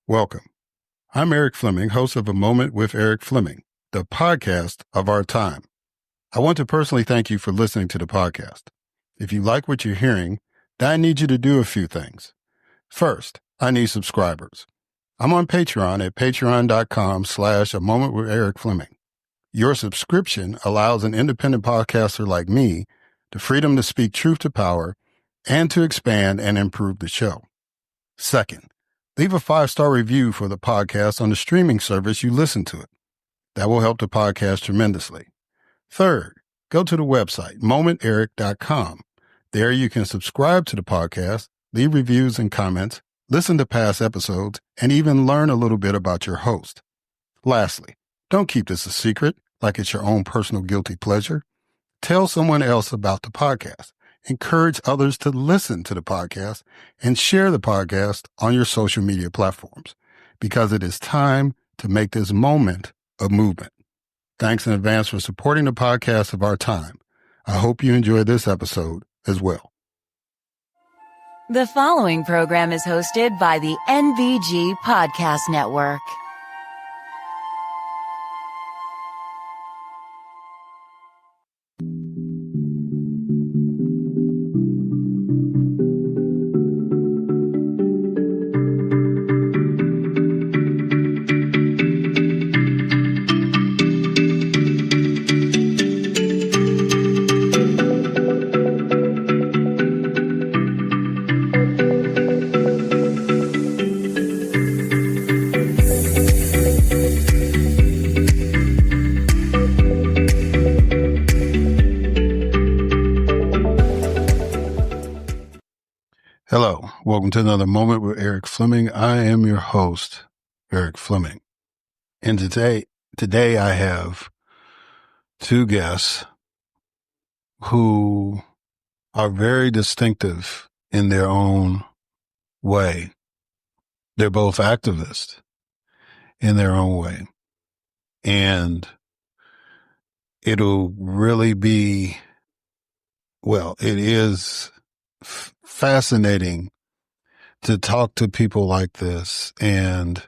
Welcome. I'm Eric Fleming, host of A Moment with Eric Fleming, the podcast of our time. I want to personally thank you for listening to the podcast. If you like what you're hearing, then I need you to do a few things. First, I need subscribers. I'm on Patreon at patreon.com/A Moment with Eric Fleming. Your subscription allows an independent podcaster like me the freedom to speak truth to power and to expand and improve the show. Second, leave a 5-star review for the podcast on the streaming service you listen to it. That will help the podcast tremendously. Third, go to the website, momenteric.com. There you can subscribe to the podcast, leave reviews and comments, listen to past episodes, and even learn a little bit about your host. Lastly, don't keep this a secret like it's your own personal guilty pleasure. Tell someone else about the podcast. Encourage others to listen to the podcast and share the podcast on your social media platforms because it is time to make this moment a movement. Thanks in advance for supporting the podcast of our time. I hope you enjoy this episode as well. The following program is hosted by the NVG Podcast Network. Hello, welcome to another Moment with Eric Fleming. I am your host, Eric Fleming. And today I have two guests who are very distinctive in their own way. They're both activists in their own way. And it'll really be, it is fascinating to talk to people like this and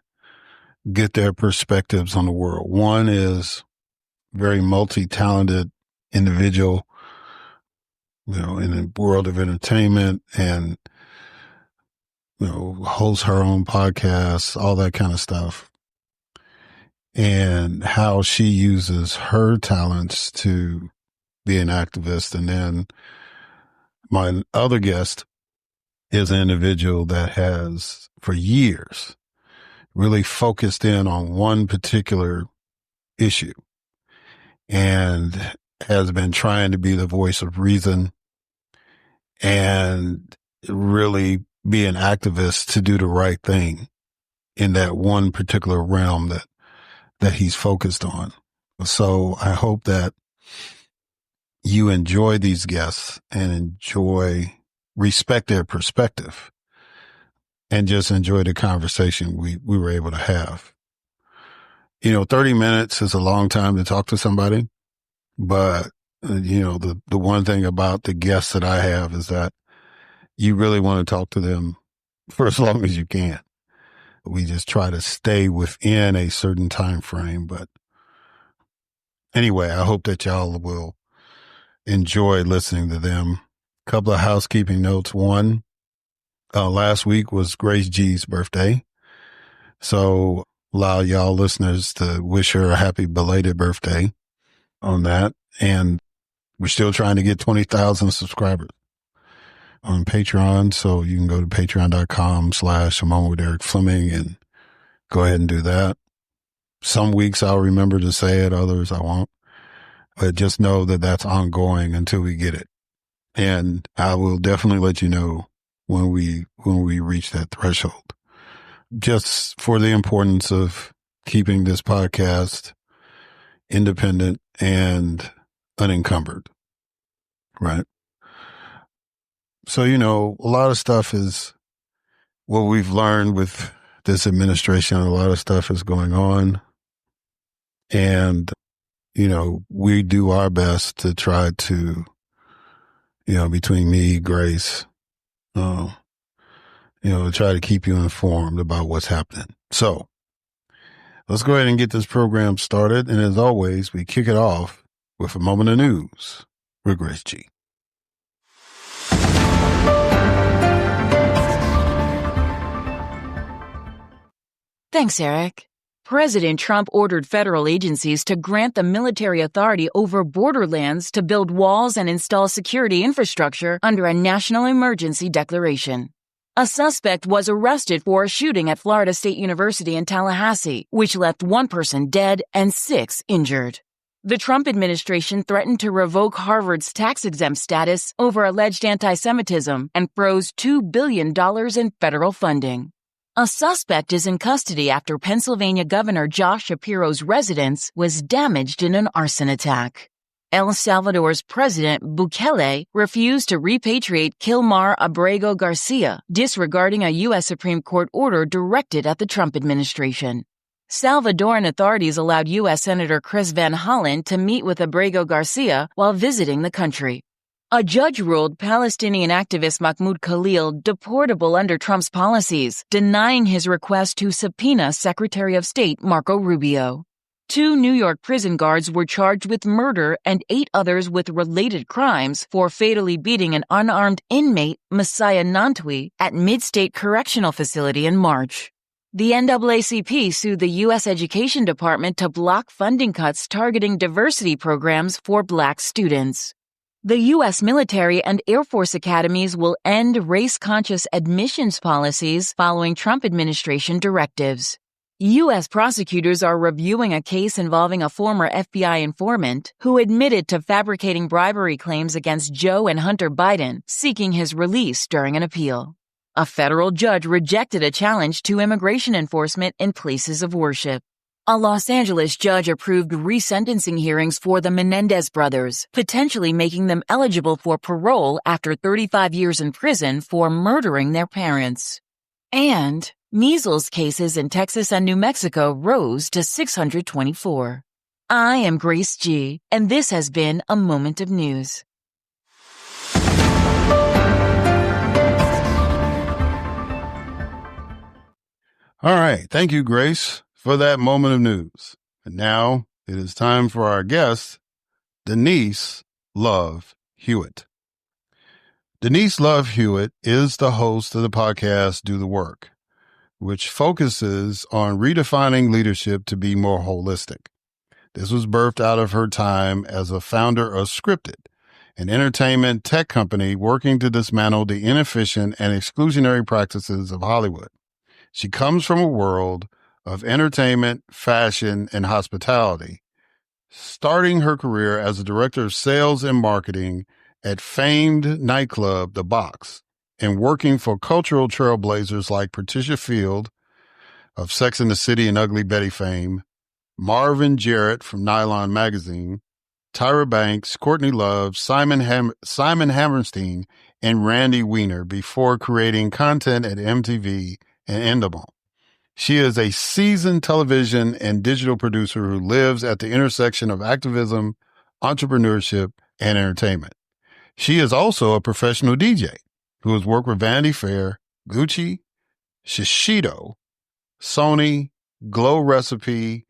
get their perspectives on the world. One is a very multi-talented individual, in the world of entertainment and, hosts her own podcasts, all that kind of stuff. And how she uses her talents to be an activist. And then my other guest is an individual that has, for years, really focused in on one particular issue and has been trying to be the voice of reason and really be an activist to do the right thing in that one particular realm that he's focused on. So I hope that you enjoy these guests and respect their perspective and just enjoy the conversation we were able to have. 30 minutes is a long time to talk to somebody, but the one thing about the guests that I have is that you really want to talk to them for as long as you can. We just try to stay within a certain time frame. But anyway, I hope that y'all will enjoy listening to them. A couple of housekeeping notes. One, last week was Grace G's birthday. So allow y'all listeners to wish her a happy belated birthday on that. And we're still trying to get 20,000 subscribers on Patreon. So you can go to patreon.com/A Moment with Eric Fleming and go ahead and do that. Some weeks I'll remember to say it, others I won't. But just know that that's ongoing until we get it. And I will definitely let you know when we reach that threshold. Just for the importance of keeping this podcast independent and unencumbered. Right? So, a lot of stuff is what we've learned with this administration. A lot of stuff is going on. And, we do our best to try to, between me, Grace, to try to keep you informed about what's happening. So let's go ahead and get this program started. And as always, we kick it off with a moment of news with Grace G. Thanks, Eric. President Trump ordered federal agencies to grant the military authority over borderlands to build walls and install security infrastructure under a national emergency declaration. A suspect was arrested for a shooting at Florida State University in Tallahassee, which left one person dead and 6 injured. The Trump administration threatened to revoke Harvard's tax-exempt status over alleged anti-Semitism and froze $2 billion in federal funding. A suspect is in custody after Pennsylvania Governor Josh Shapiro's residence was damaged in an arson attack. El Salvador's President Bukele refused to repatriate Kilmar Abrego Garcia, disregarding a U.S. Supreme Court order directed at the Trump administration. Salvadoran authorities allowed U.S. Senator Chris Van Hollen to meet with Abrego Garcia while visiting the country. A judge ruled Palestinian activist Mahmoud Khalil deportable under Trump's policies, denying his request to subpoena Secretary of State Marco Rubio. 2 New York prison guards were charged with murder and 8 others with related crimes for fatally beating an unarmed inmate, Messiah Nantwi, at Mid-State Correctional Facility in March. The NAACP sued the U.S. Education Department to block funding cuts targeting diversity programs for Black students. The U.S. military and Air Force academies will end race-conscious admissions policies following Trump administration directives. U.S. prosecutors are reviewing a case involving a former FBI informant who admitted to fabricating bribery claims against Joe and Hunter Biden, seeking his release during an appeal. A federal judge rejected a challenge to immigration enforcement in places of worship. A Los Angeles judge approved resentencing hearings for the Menendez brothers, potentially making them eligible for parole after 35 years in prison for murdering their parents. And measles cases in Texas and New Mexico rose to 624. I am Grace G., and this has been a Moment of News. All right. Thank you, Grace, for that moment of news. And now it is time for our guest, Denise Love Hewett. Denise Love Hewett is the host of the podcast Do the Work, which focuses on redefining leadership to be more holistic. This was birthed out of her time as a founder of Scripted, an entertainment tech company working to dismantle the inefficient and exclusionary practices of Hollywood. She comes from a world of entertainment, fashion, and hospitality, starting her career as a director of sales and marketing at famed nightclub The Box, and working for cultural trailblazers like Patricia Field of Sex and the City and Ugly Betty fame, Marvin Jarrett from Nylon Magazine, Tyra Banks, Courtney Love, Simon Hammerstein, and Randy Weiner before creating content at MTV and Endemol. She is a seasoned television and digital producer who lives at the intersection of activism, entrepreneurship, and entertainment. She is also a professional DJ who has worked with Vanity Fair, Gucci, Shiseido, Sony, Glow Recipe,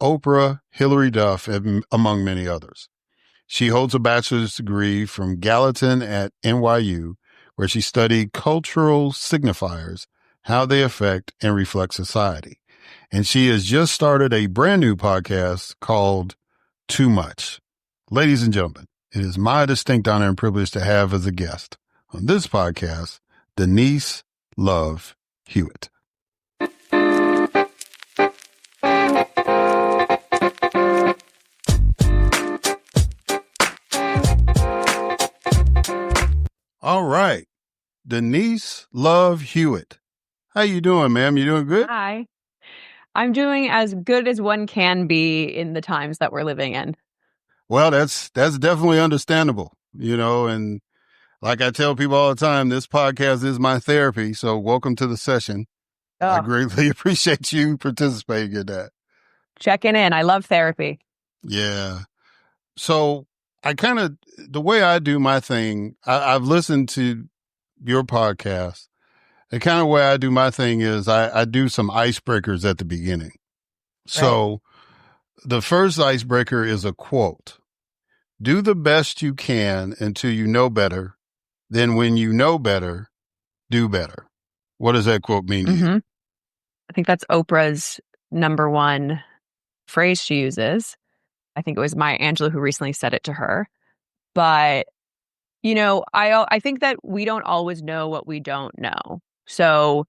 Oprah, Hilary Duff, and among many others. She holds a bachelor's degree from Gallatin at NYU, where she studied cultural signifiers, how they affect and reflect society. And she has just started a brand new podcast called Too Much. Ladies and gentlemen, it is my distinct honor and privilege to have as a guest on this podcast, Denise Love Hewett. All right. Denise Love Hewett. How you doing, ma'am? You doing good? Hi. I'm doing as good as one can be in the times that we're living in. Well, that's definitely understandable, and like I tell people all the time, this podcast is my therapy. So welcome to the session. Oh, I greatly appreciate you participating in that. checking in. I love therapy. Yeah. So the way I do my thing, I've listened to your podcast The kind of way I do my thing is I do some icebreakers at the beginning. So the first icebreaker is a quote. Do the best you can until you know better. Then when you know better, do better. What does that quote mean to you? I think that's Oprah's number one phrase she uses. I think it was Maya Angelou who recently said it to her. But, I think that we don't always know what we don't know. So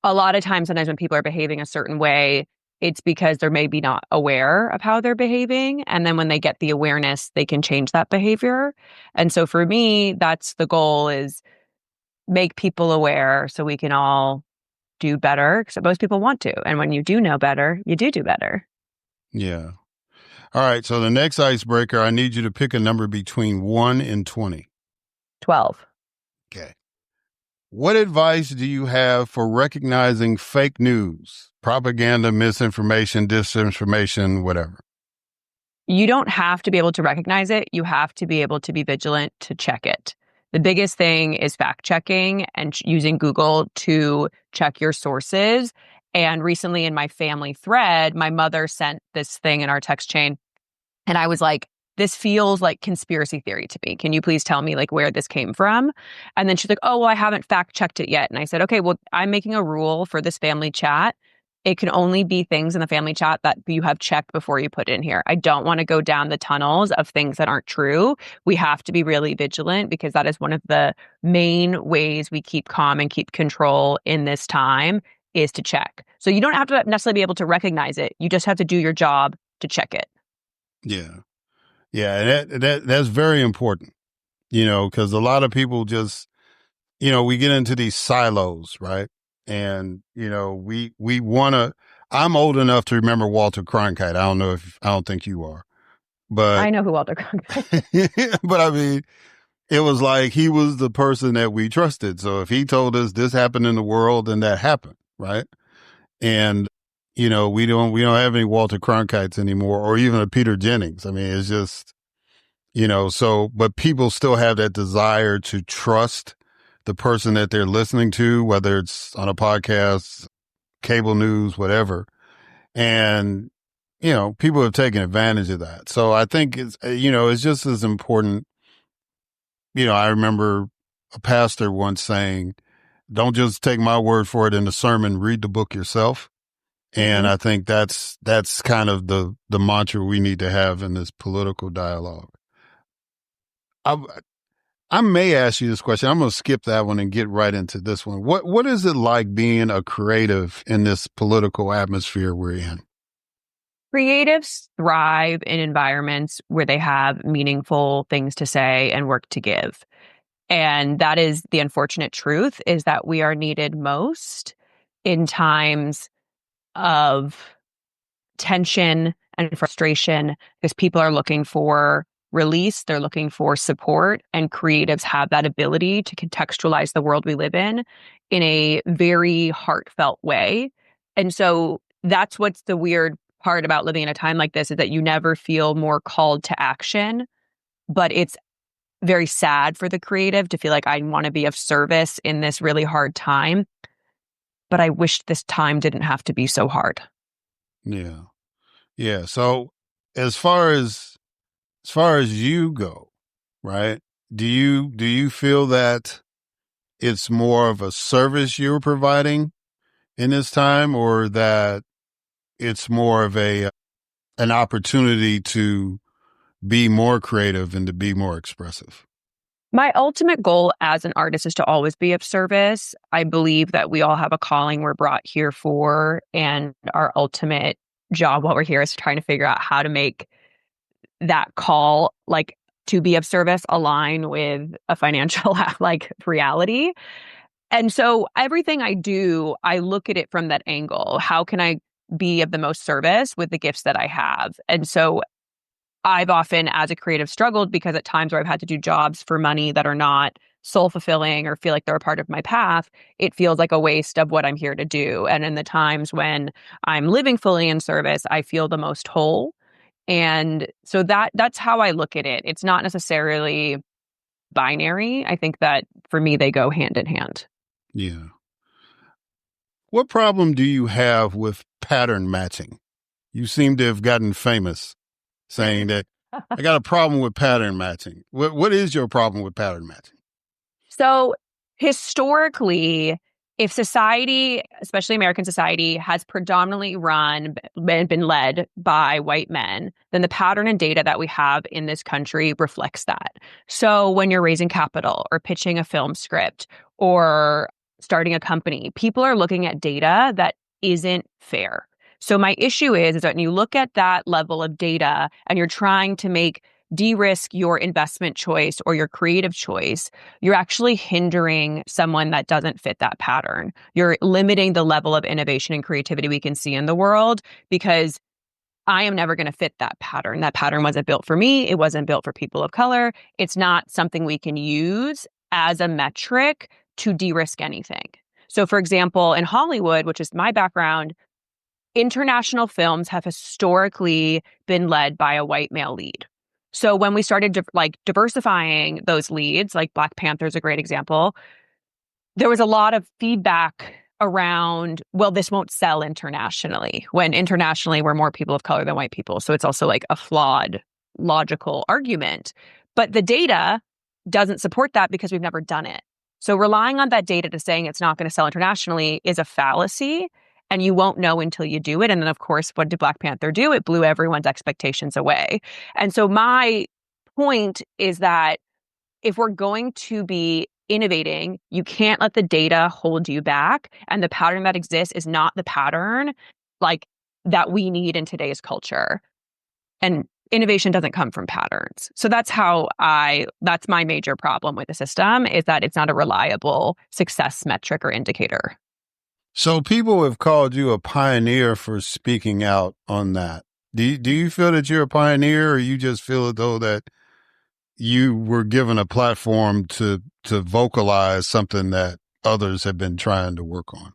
a lot of times, sometimes when people are behaving a certain way, it's because they're maybe not aware of how they're behaving. And then when they get the awareness, they can change that behavior. And so for me, that's the goal, is make people aware so we can all do better, because most people want to. And when you do know better, you do better. Yeah. All right. So the next icebreaker, I need you to pick a number between 1 and 20. 12. Okay. What advice do you have for recognizing fake news, propaganda, misinformation, disinformation, whatever? You don't have to be able to recognize it. You have to be able to be vigilant to check it. The biggest thing is fact checking and using Google to check your sources. And recently in my family thread, my mother sent this thing in our text chain. And I was like, this feels like conspiracy theory to me. Can you please tell me like where this came from? And then she's like, oh, well, I haven't fact checked it yet. And I said, okay, well, I'm making a rule for this family chat. It can only be things in the family chat that you have checked before you put in here. I don't want to go down the tunnels of things that aren't true. We have to be really vigilant, because that is one of the main ways we keep calm and keep control in this time, is to check. So you don't have to necessarily be able to recognize it. You just have to do your job to check it. Yeah. Yeah. And that's very important, because a lot of people just, we get into these silos, right? And, we want to, I'm old enough to remember Walter Cronkite. I don't think you are, but I know who Walter Cronkite. but I mean, it was like he was the person that we trusted. So if he told us this happened in the world, then that happened, right? And we don't have any Walter Cronkites anymore, or even a Peter Jennings. I mean, it's just but people still have that desire to trust the person that they're listening to, whether it's on a podcast, cable news, whatever. And people have taken advantage of that. So I think it's just as important. I remember a pastor once saying, don't just take my word for it in the sermon, read the book yourself. And I think that's kind of the mantra we need to have in this political dialogue. I may ask you this question. I'm going to skip that one and get right into this one. What is it like being a creative in this political atmosphere we're in? Creatives thrive in environments where they have meaningful things to say and work to give. And that is the unfortunate truth, is that we are needed most in times of tension and frustration, because people are looking for release, they're looking for support, and creatives have that ability to contextualize the world we live in a very heartfelt way. And so that's what's the weird part about living in a time like this, is that you never feel more called to action, but it's very sad for the creative to feel like, I want to be of service in this really hard time, but I wish this time didn't have to be so hard. Yeah. Yeah. So as far as you go, right? Do you feel that it's more of a service you're providing in this time, or that it's more of an opportunity to be more creative and to be more expressive? My ultimate goal as an artist is to always be of service. I believe that we all have a calling we're brought here for, and our ultimate job while we're here is trying to figure out how to make that call, like to be of service, align with a financial like reality. And so everything I do, I look at it from that angle. How can I be of the most service with the gifts that I have? And so I've often, as a creative, struggled, because at times where I've had to do jobs for money that are not soul fulfilling or feel like they're a part of my path, it feels like a waste of what I'm here to do. And in the times when I'm living fully in service, I feel the most whole. And so that's how I look at it. It's not necessarily binary. I think that for me, they go hand in hand. Yeah. What problem do you have with pattern matching? You seem to have gotten famous saying that I got a problem with pattern matching. What is your problem with pattern matching? So historically, if society, especially American society, has predominantly been led by white men, then the pattern and data that we have in this country reflects that. So when you're raising capital or pitching a film script or starting a company, people are looking at data that isn't fair. So my issue is that when you look at that level of data and you're trying to de-risk your investment choice or your creative choice, you're actually hindering someone that doesn't fit that pattern. You're limiting the level of innovation and creativity we can see in the world because I am never going to fit that pattern. That pattern wasn't built for me. It wasn't built for people of color. It's not something we can use as a metric to de-risk anything. So for example, in Hollywood, which is my background, international films have historically been led by a white male lead. So when we started diversifying those leads, like Black Panther is a great example, there was a lot of feedback around, well, this won't sell internationally, when internationally we're more people of color than white people. So it's also like a flawed logical argument. But the data doesn't support that because we've never done it. So relying on that data to saying it's not going to sell internationally is a fallacy. And you won't know until you do it. And then, of course, what did Black Panther do? It blew everyone's expectations away. And so my point is that if we're going to be innovating, you can't let the data hold you back. And the pattern that exists is not the pattern like that we need in today's culture. And innovation doesn't come from patterns. So that's my major problem with the system, is that it's not a reliable success metric or indicator. So people have called you a pioneer for speaking out on that. Do you feel that you're a pioneer, or you just feel as though that you were given a platform to vocalize something that others have been trying to work on?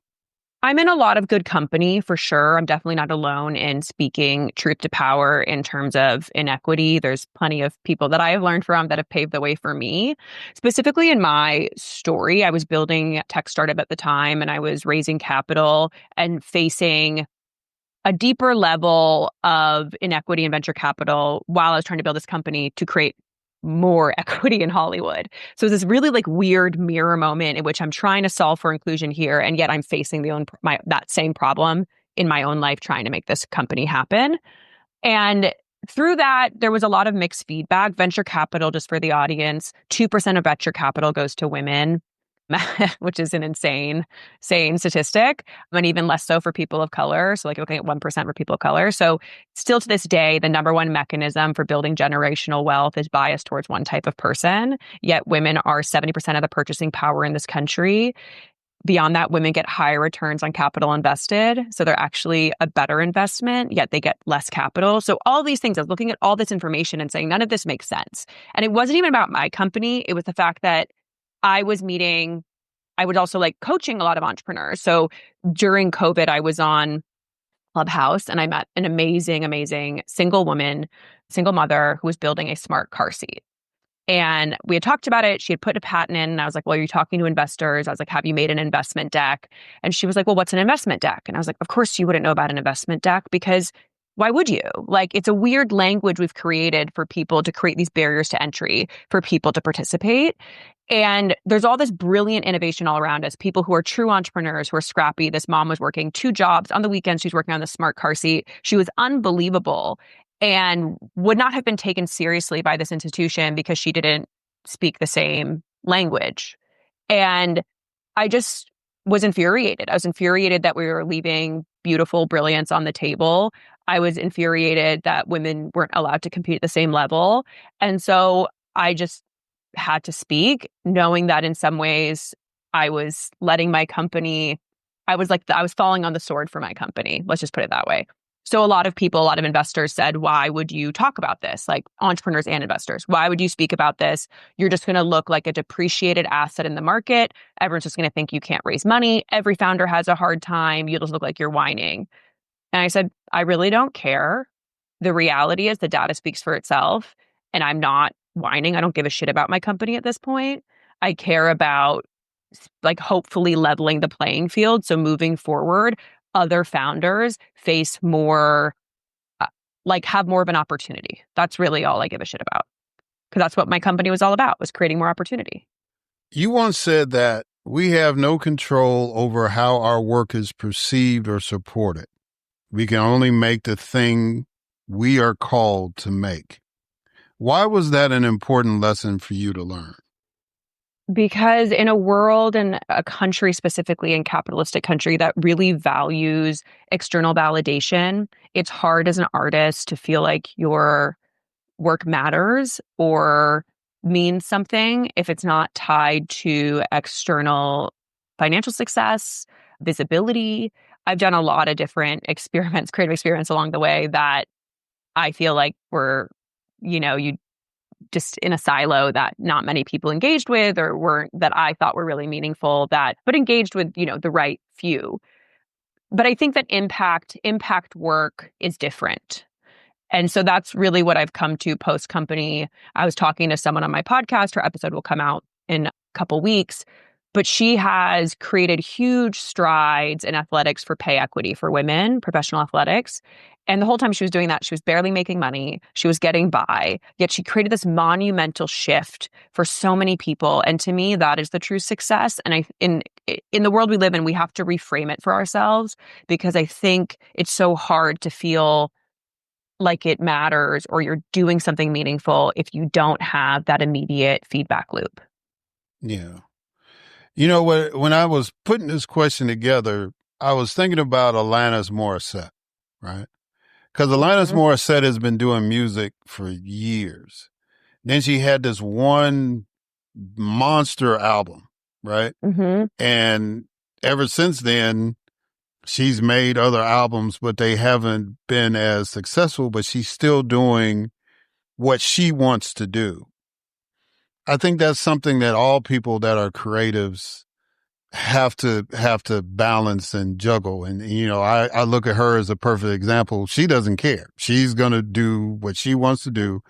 I'm in a lot of good company, for sure. I'm definitely not alone in speaking truth to power in terms of inequity. There's plenty of people that I have learned from that have paved the way for me. Specifically in my story, I was building a tech startup at the time, and I was raising capital and facing a deeper level of inequity in venture capital while I was trying to build this company to create more equity in Hollywood. So it's this really weird mirror moment in which I'm trying to solve for inclusion here, and yet I'm facing that same problem in my own life trying to make this company happen. And through that, there was a lot of mixed feedback. Venture capital, just for the audience, 2% of venture capital goes to women, which is an insane statistic, and even less so for people of color. So looking at 1% for people of color. So still to this day, the number one mechanism for building generational wealth is bias towards one type of person. Yet women are 70% of the purchasing power in this country. Beyond that, women get higher returns on capital invested. So they're actually a better investment, yet they get less capital. So all these things, I was looking at all this information and saying, none of this makes sense. And it wasn't even about my company. It was the fact that I was also coaching a lot of entrepreneurs. So during COVID, I was on Clubhouse and I met an amazing single mother who was building a smart car seat. And we had talked about it. She had put a patent in, and I was like, well, are you talking to investors? I was like, have you made an investment deck? And she was like, well, what's an investment deck? And I was like, of course you wouldn't know about an investment deck, because why would you? It's a weird language we've created for people to create these barriers to entry for people to participate. And there's all this brilliant innovation all around us, people who are true entrepreneurs, who are scrappy. This mom was working 2 jobs. On the weekends, she's working on the smart car seat. She was unbelievable and would not have been taken seriously by this institution because she didn't speak the same language. And I just was infuriated. I was infuriated that we were leaving beautiful brilliance on the table. I was infuriated that women weren't allowed to compete at the same level. And so I just had to speak, knowing that in some ways I was letting my company, I was falling on the sword for my company. Let's just put it that way. So a lot of investors said, why would you talk about this? Entrepreneurs and investors, why would you speak about this? You're just going to look like a depreciated asset in the market. Everyone's just going to think you can't raise money. Every founder has a hard time. You'll just look like you're whining. And I said, I really don't care. The reality is the data speaks for itself, and I'm not whining. I don't give a shit about my company at this point. I care about like hopefully leveling the playing field. So moving forward, other founders face more, like have more of an opportunity. That's really all I give a shit about. Because that's what my company was all about, was creating more opportunity. You once said that we have no control over how our work is perceived or supported. We can only make the thing we are called to make. Why was that an important lesson for you to learn? Because in a world and a country, specifically in capitalistic country, that really values external validation, it's hard as an artist to feel like your work matters or means something if it's not tied to external financial success, visibility. I've done a lot of different experiments, creative experiments along the way that I feel like were, you just in a silo that not many people engaged with or weren't, that I thought were really meaningful, but engaged with, the right few. But I think that impact work is different. And so that's really what I've come to post company. I was talking to someone on my podcast. Her episode will come out in a couple weeks, but she has created huge strides in athletics for pay equity for women, professional athletics. And the whole time she was doing that, she was barely making money. She was getting by, yet she created this monumental shift for so many people. And to me, that is the true success. And in the world we live in, we have to reframe it for ourselves, because I think it's so hard to feel like it matters or you're doing something meaningful if you don't have that immediate feedback loop. Yeah. You know what? When I was putting this question together, I was thinking about Alanis Morissette, right? Because Alanis Morissette has been doing music for years. Then she had this one monster album, right? Mm-hmm. And ever since then, she's made other albums, but they haven't been as successful, but she's still doing what she wants to do. I think that's something that all people that are creatives have to balance and juggle. And, I look at her as a perfect example. She doesn't care. She's going to do what she wants to do.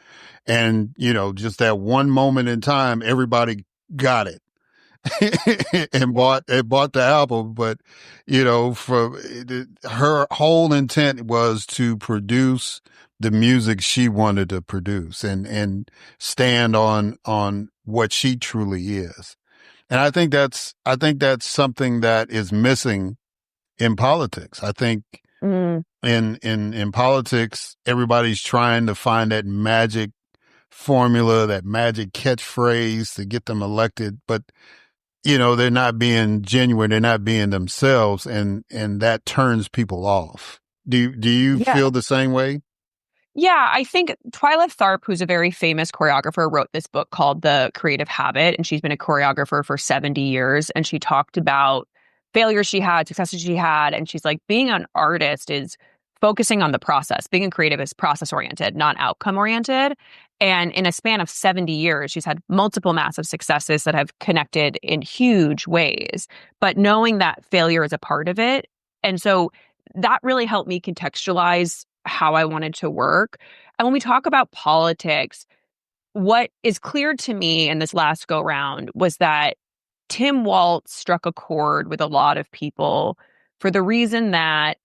And, just that one moment in time, everybody got it. and bought the album, but her whole intent was to produce the music she wanted to produce and stand on what she truly is. And I think that's something that is missing in politics. I think in politics, everybody's trying to find that magic formula, that magic catchphrase to get them elected, but they're not being genuine. They're not being themselves. And that turns people off. Do you feel the same way? Yeah, I think Twyla Tharp, who's a very famous choreographer, wrote this book called The Creative Habit, and she's been a choreographer for 70 years. And she talked about failures she had, successes she had. And she's like, being an artist is focusing on the process. Being a creative is process oriented, not outcome oriented. And in a span of 70 years, she's had multiple massive successes that have connected in huge ways. But knowing that failure is a part of it. And so that really helped me contextualize how I wanted to work. And when we talk about politics, what is clear to me in this last go round was that Tim Walz struck a chord with a lot of people for the reason that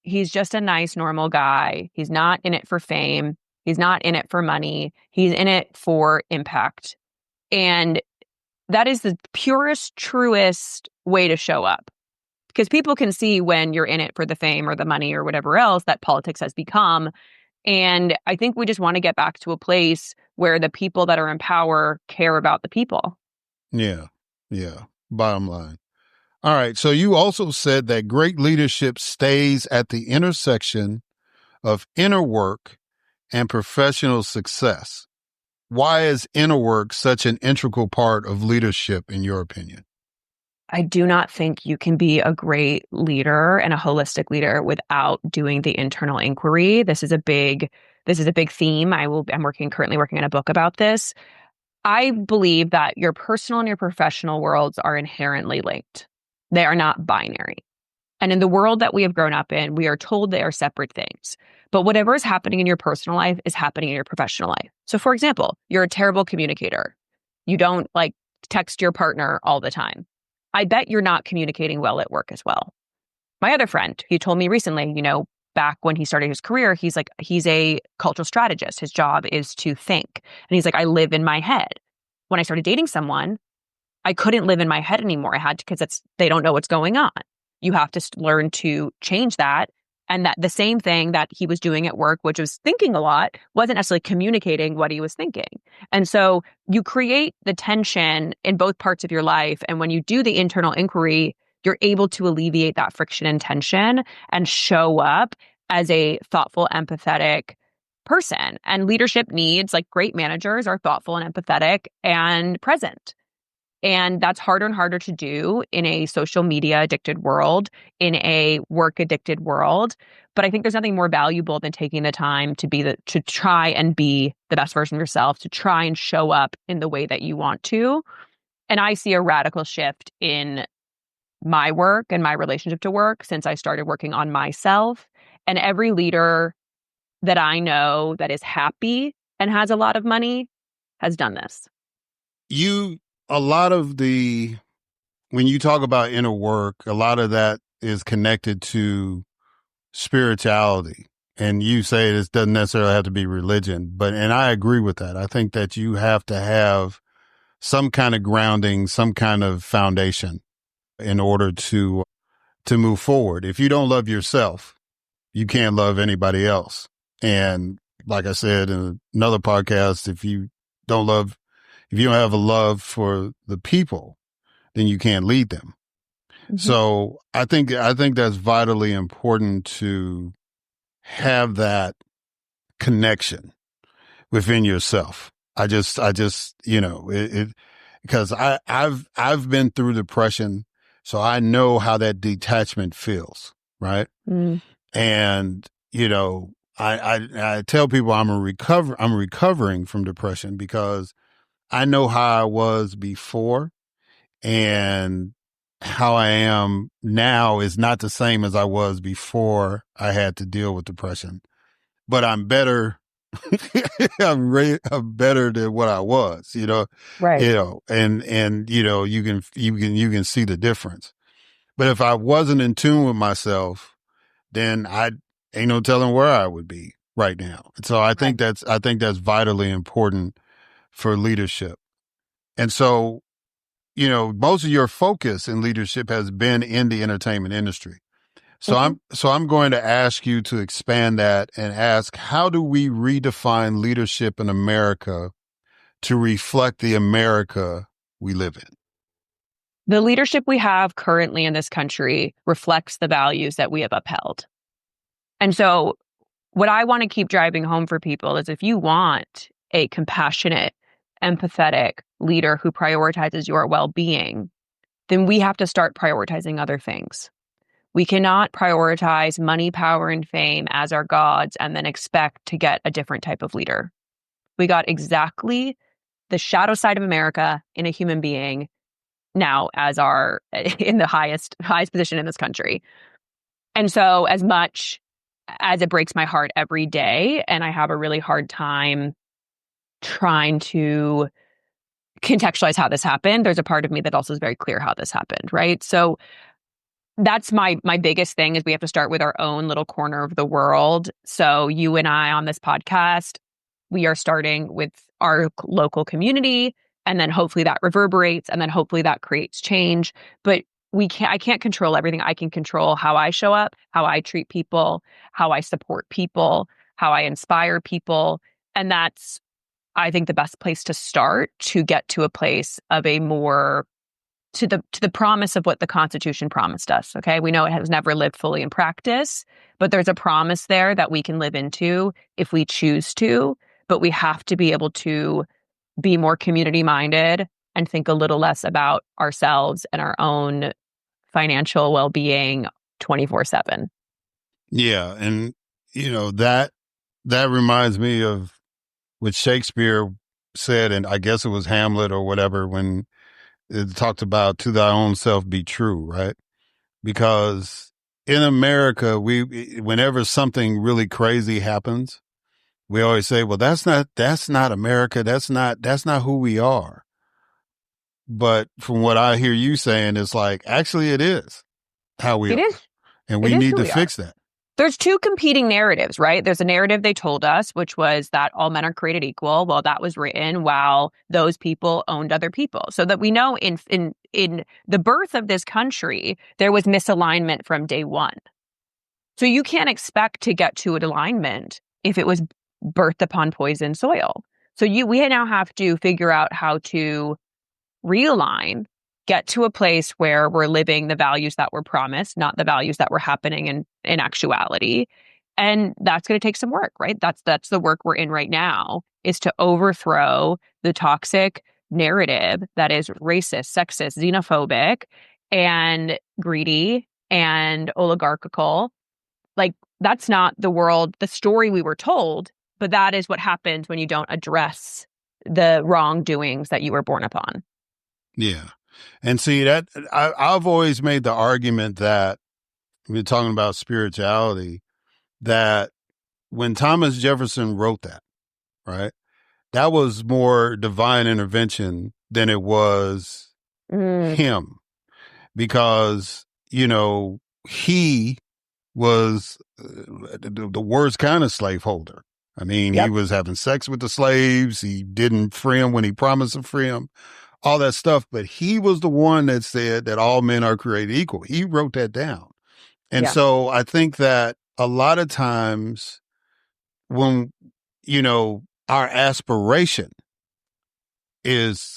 he's just a nice, normal guy. He's not in it for fame. He's not in it for money. He's in it for impact. And that is the purest, truest way to show up. Because people can see when you're in it for the fame or the money or whatever else that politics has become. And I think we just want to get back to a place where the people that are in power care about the people. Yeah. Yeah. Bottom line. All right. So you also said that great leadership stays at the intersection of inner work and professional success. Why is inner work such an integral part of leadership, in your opinion? I do not think you can be a great leader and a holistic leader without doing the internal inquiry. This is a big theme. I'm currently working on a book about this. I believe that your personal and your professional worlds are inherently linked. They are not binary. And in the world that we have grown up in, we are told they are separate things. But whatever is happening in your personal life is happening in your professional life. So for example, you're a terrible communicator. You don't text your partner all the time. I bet you're not communicating well at work as well. My other friend, he told me recently, back when he started his career, he's a cultural strategist. His job is to think. And he's like, I live in my head. When I started dating someone, I couldn't live in my head anymore. I had to, because they don't know what's going on. You have to learn to change that. And that the same thing that he was doing at work, which was thinking a lot, wasn't necessarily communicating what he was thinking. And so you create the tension in both parts of your life. And when you do the internal inquiry, you're able to alleviate that friction and tension and show up as a thoughtful, empathetic person. And leadership needs, like great managers, are thoughtful and empathetic and present. And that's harder and harder to do in a social media addicted world, in a work addicted world. But I think there's nothing more valuable than taking the time to try and be the best version of yourself, to try and show up in the way that you want to. And I see a radical shift in my work and my relationship to work since I started working on myself. And every leader that I know that is happy and has a lot of money has done this. When you talk about inner work, a lot of that is connected to spirituality. And you say it doesn't necessarily have to be religion, and I agree with that. I think that you have to have some kind of grounding, some kind of foundation in order to move forward. If you don't love yourself, you can't love anybody else. And like I said in another podcast, if you don't have a love for the people, then you can't lead them. Mm-hmm. So I think that's vitally important to have that connection within yourself. I just, because I've been through depression, so I know how that detachment feels, right? Mm. And, I tell people I'm recovering from depression because I know how I was before, and how I am now is not the same as I was before I had to deal with depression. But I'm better. I'm better than what I was, right. And you can see the difference. But if I wasn't in tune with myself, then I ain't no telling where I would be right now. So I think that's vitally important for leadership. And so, most of your focus in leadership has been in the entertainment industry. So I'm going to ask you to expand that and ask, how do we redefine leadership in America to reflect the America we live in? The leadership we have currently in this country reflects the values that we have upheld. And so what I want to keep driving home for people is, if you want a compassionate, empathetic leader who prioritizes your well-being, then we have to start prioritizing other things. We cannot prioritize money, power, and fame as our gods and then expect to get a different type of leader. We got exactly the shadow side of America in a human being now as in the highest position in this country. And so as much as it breaks my heart every day, and I have a really hard time trying to contextualize how this happened, there's a part of me that also is very clear how this happened, right? So that's my biggest thing, is we have to start with our own little corner of the world. So you and I on this podcast, we are starting with our local community, and then hopefully that reverberates, and then hopefully that creates change. But I can't control everything. I can control how I show up, how I treat people, how I support people, how I inspire people. And that's, I think, the best place to start to get to a place of a more to the promise of what the Constitution promised us. Okay. We know it has never lived fully in practice, but there's a promise there that we can live into if we choose to. But we have to be able to be more community minded and think a little less about ourselves and our own financial well-being 24/7. Yeah. And, that reminds me of what Shakespeare said, and I guess it was Hamlet or whatever, when it talked about "to thy own self be true," right? Because in America, whenever something really crazy happens, we always say, "Well, that's not America. That's not who we are." But from what I hear you saying, it's like, actually, it is how we It are. is. And It we is need who to we are. fix that. There's two competing narratives, right? There's a narrative they told us, which was that all men are created equal. Well, that was written while those people owned other people. So that we know in the birth of this country, there was misalignment from day one. So you can't expect to get to an alignment if it was birthed upon poisoned soil. So we now have to figure out how to realign, get to a place where we're living the values that were promised, not the values that were happening in actuality. And that's going to take some work, right? That's the work we're in right now, is to overthrow the toxic narrative that is racist, sexist, xenophobic, and greedy and oligarchical. Like, that's not the story we were told, but that is what happens when you don't address the wrongdoings that you were born upon. Yeah. And see that I've always made the argument that we're talking about spirituality, that when Thomas Jefferson wrote that, right, that was more divine intervention than it was him, because, he was the worst kind of slaveholder. I mean, he Yep. was having sex with the slaves. He didn't free them when he promised to free them, all that stuff. But he was the one that said that all men are created equal. He wrote that down. And Yeah. so I think that a lot of times when, our aspiration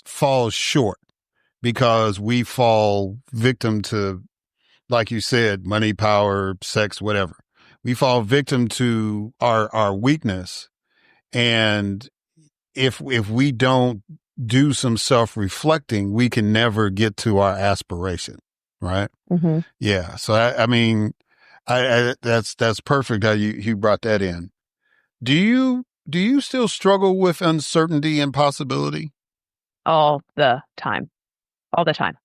falls short because we fall victim to, like you said, money, power, sex, whatever. We fall victim to our weakness. And if we don't do some self-reflecting, we can never get to our aspiration. Right. Mm-hmm. Yeah. So I mean, that's perfect how you brought that in. Do you still struggle with uncertainty and possibility? All the time. All the time.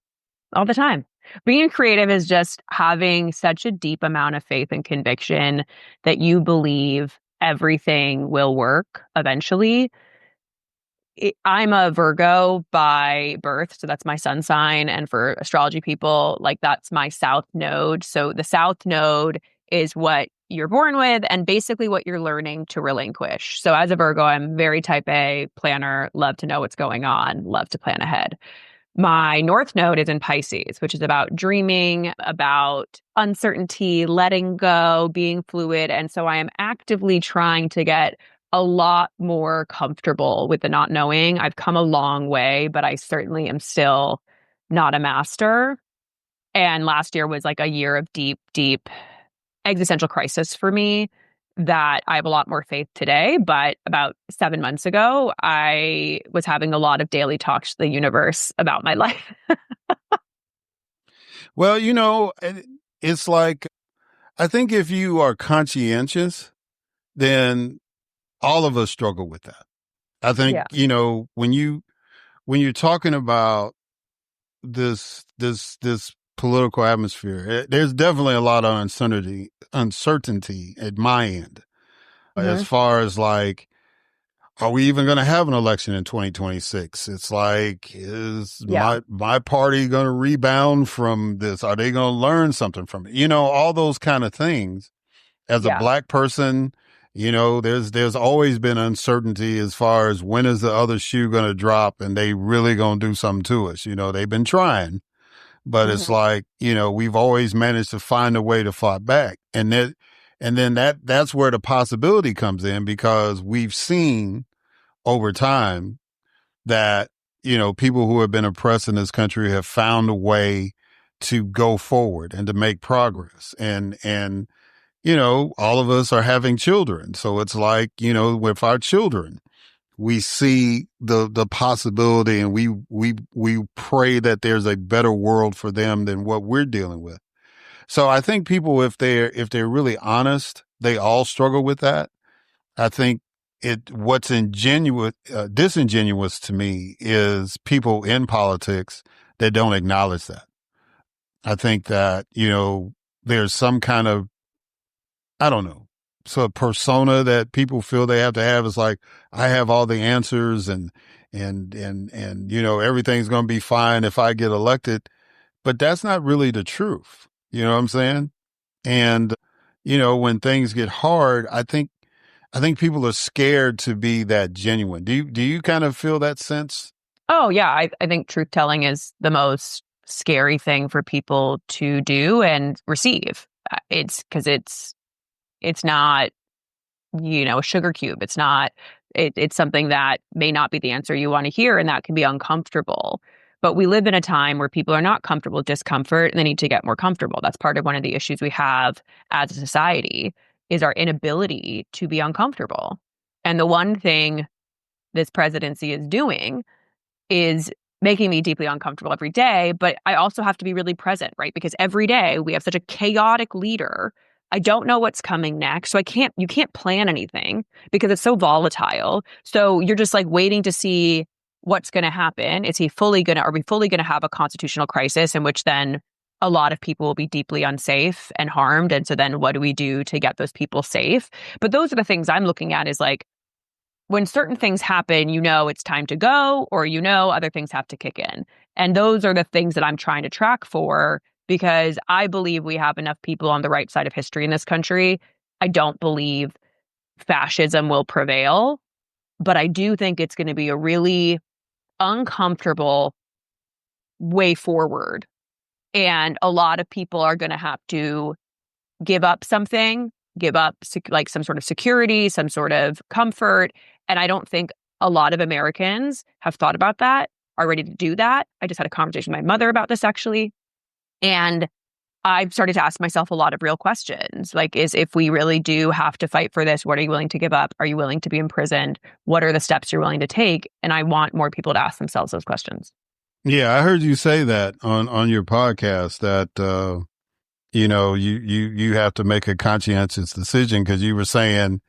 All the time. Being creative is just having such a deep amount of faith and conviction that you believe everything will work eventually. I'm a Virgo by birth, so that's my sun sign. And for astrology people, like, that's my south node. So the south node is what you're born with and basically what you're learning to relinquish. So as a Virgo, I'm very type A, planner, love to know what's going on, love to plan ahead. My north node is in Pisces, which is about dreaming, about uncertainty, letting go, being fluid. And so I am actively trying to get a lot more comfortable with the not knowing. I've come a long way, but I certainly am still not a master. And last year was like a year of deep, deep existential crisis for me, that I have a lot more faith today. But about 7 months ago, I was having a lot of daily talks to the universe about my life. Well, it's like, I think if you are conscientious, then all of us struggle with that. I think, Yeah. when you're talking about this political atmosphere, there's definitely a lot of uncertainty at my end, as Mm-hmm. far as like, are we even going to have an election in 2026? It's like, is Yeah. my party going to rebound from this? Are they going to learn something from it? All those kind of things. As a Yeah. Black person, there's always been uncertainty as far as when is the other shoe going to drop and they really going to do something to us. They've been trying, but it's Mm-hmm. like, we've always managed to find a way to fight back. And then that's where the possibility comes in, because we've seen over time that, people who have been oppressed in this country have found a way to go forward and to make progress. And all of us are having children. So it's like, with our children, we see the possibility, and we pray that there's a better world for them than what we're dealing with. So I think people, if they're really honest, they all struggle with that. I think what's disingenuous to me is people in politics that don't acknowledge that. I think that, there's some kind of, I don't know, sort of persona that people feel they have to have. It's like, I have all the answers and, you know, everything's going to be fine if I get elected. But that's not really the truth. You know what I'm saying? And, you know, when things get hard, I think people are scared to be that genuine. Do you kind of feel that sense? Oh, yeah. I think truth telling is the most scary thing for people to do and receive. It's because it's not, you know, a sugar cube. It's not, it's something that may not be the answer you want to hear, and that can be uncomfortable. But we live in a time where people are not comfortable with discomfort and they need to get more comfortable. That's part of one of the issues we have as a society is our inability to be uncomfortable. And the one thing this presidency is doing is making me deeply uncomfortable every day, but I also have to be really present, right? Because every day we have such a chaotic leader. I don't know what's coming next. So you can't plan anything because it's so volatile. So you're just like waiting to see what's going to happen. Are we fully going to have a constitutional crisis in which then a lot of people will be deeply unsafe and harmed? And so then what do we do to get those people safe? But those are the things I'm looking at is like, when certain things happen, you know it's time to go, or you know other things have to kick in. And those are the things that I'm trying to track for, because I believe we have enough people on the right side of history in this country. I don't believe fascism will prevail, but I do think it's going to be a really uncomfortable way forward. And a lot of people are going to have to give up something, like some sort of security, some sort of comfort. And I don't think a lot of Americans have thought about that, are ready to do that. I just had a conversation with my mother about this actually. And I've started to ask myself a lot of real questions, like, if we really do have to fight for this, what are you willing to give up? Are you willing to be imprisoned? What are the steps you're willing to take? And I want more people to ask themselves those questions. Yeah, I heard you say that on your podcast that, you know, you have to make a conscientious decision, because you were saying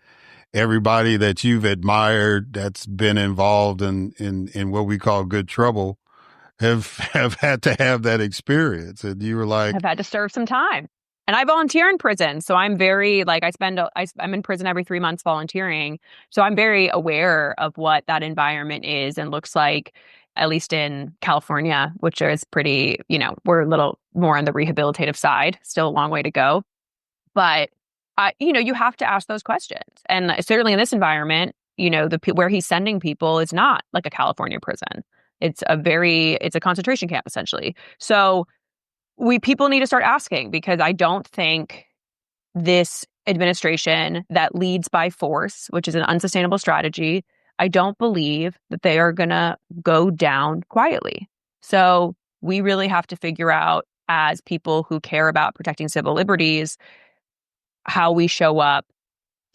everybody that you've admired that's been involved in what we call good trouble have had to have that experience. And you were like, I've had to serve some time. And I volunteer in prison. So I'm very, like, I'm in prison every 3 months volunteering. So I'm very aware of what that environment is and looks like, at least in California, which is pretty, you know, we're a little more on the rehabilitative side, still a long way to go. But, you know, you have to ask those questions. And certainly in this environment, you know, where he's sending people is not like a California prison. It's a concentration camp, essentially. So people need to start asking, because I don't think this administration that leads by force, which is an unsustainable strategy, I don't believe that they are going to go down quietly. So we really have to figure out, as people who care about protecting civil liberties, how we show up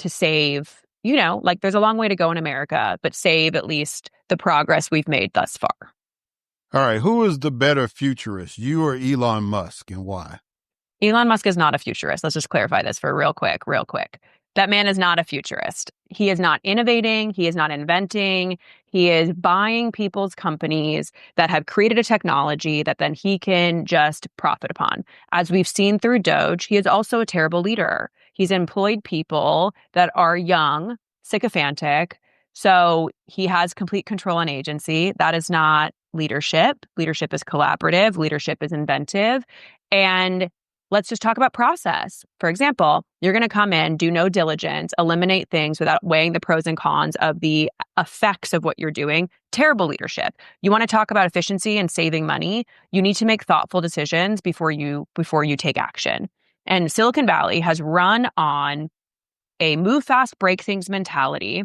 to save, you know, like, there's a long way to go in America, but save at least the progress we've made thus far. all right, who is the better futurist, you or Elon Musk, and why? Elon Musk is not a futurist. Let's just clarify this for real quick. That man is not a futurist. He is not innovating. He is not inventing. He is buying people's companies that have created a technology that then he can just profit upon. As we've seen through Doge, he is also a terrible leader. He's employed people that are young, sycophantic. So he has complete control and agency. That is not leadership. Leadership is collaborative. Leadership is inventive. And let's just talk about process. For example, you're going to come in, do no diligence, eliminate things without weighing the pros and cons of the effects of what you're doing. Terrible leadership. You want to talk about efficiency and saving money, you need to make thoughtful decisions before you take action. And Silicon Valley has run on a move fast, break things mentality.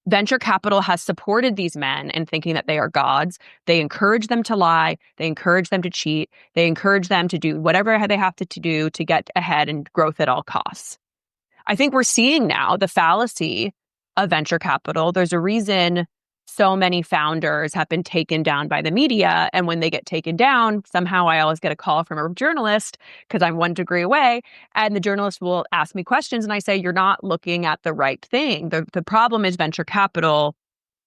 Venture capital has supported these men in thinking that they are gods. They encourage them to lie. They encourage them to cheat. They encourage them to do whatever they have to do to get ahead and growth at all costs. I think we're seeing now the fallacy of venture capital. There's a reason so many founders have been taken down by the media. And when they get taken down, somehow I always get a call from a journalist, because I'm 1 degree away. And the journalist will ask me questions. And I say, you're not looking at the right thing. The problem is venture capital.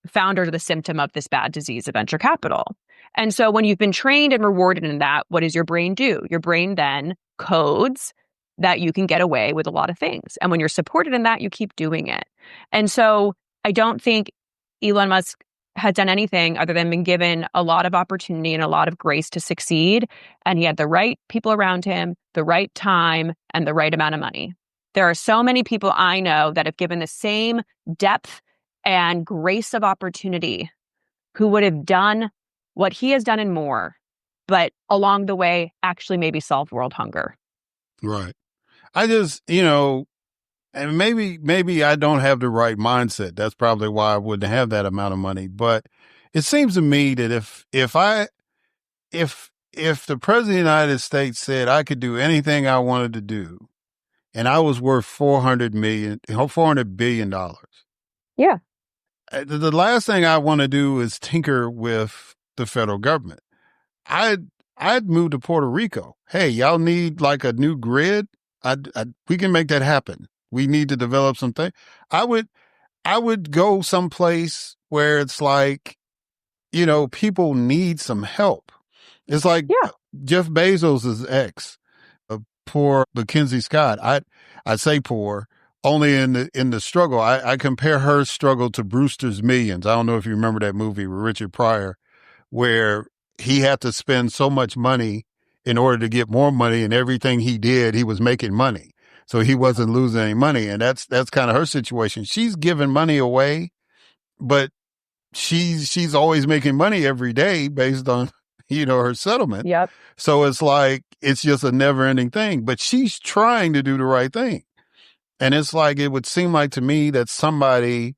Founders are the symptom of this bad disease of venture capital. And so when you've been trained and rewarded in that, what does your brain do? Your brain then codes that you can get away with a lot of things. And when you're supported in that, you keep doing it. And so I don't think Elon Musk has done anything other than been given a lot of opportunity and a lot of grace to succeed. And he had the right people around him, the right time, and the right amount of money. There are so many people I know that have given the same depth and grace of opportunity who would have done what he has done and more, but along the way actually maybe solved world hunger. Right. I just, and maybe I don't have the right mindset. That's probably why I wouldn't have that amount of money. But it seems to me that if the president of the United States said I could do anything I wanted to do, and I was worth $400 billion. Yeah. The last thing I want to do is tinker with the federal government. I'd move to Puerto Rico. Hey, y'all need like a new grid? We can make that happen. We need to develop something. I would go someplace where it's like, people need some help. It's like Jeff Bezos' ex, poor Mackenzie Scott. I say poor only in the struggle. I compare her struggle to Brewster's Millions. I don't know if you remember that movie with Richard Pryor, where he had to spend so much money in order to get more money, and everything he did, he was making money. So he wasn't losing any money. And that's kind of her situation. She's giving money away, but she's always making money every day based on, her settlement. Yep. So it's like, it's just a never ending thing, but she's trying to do the right thing. And it's like, it would seem like to me that somebody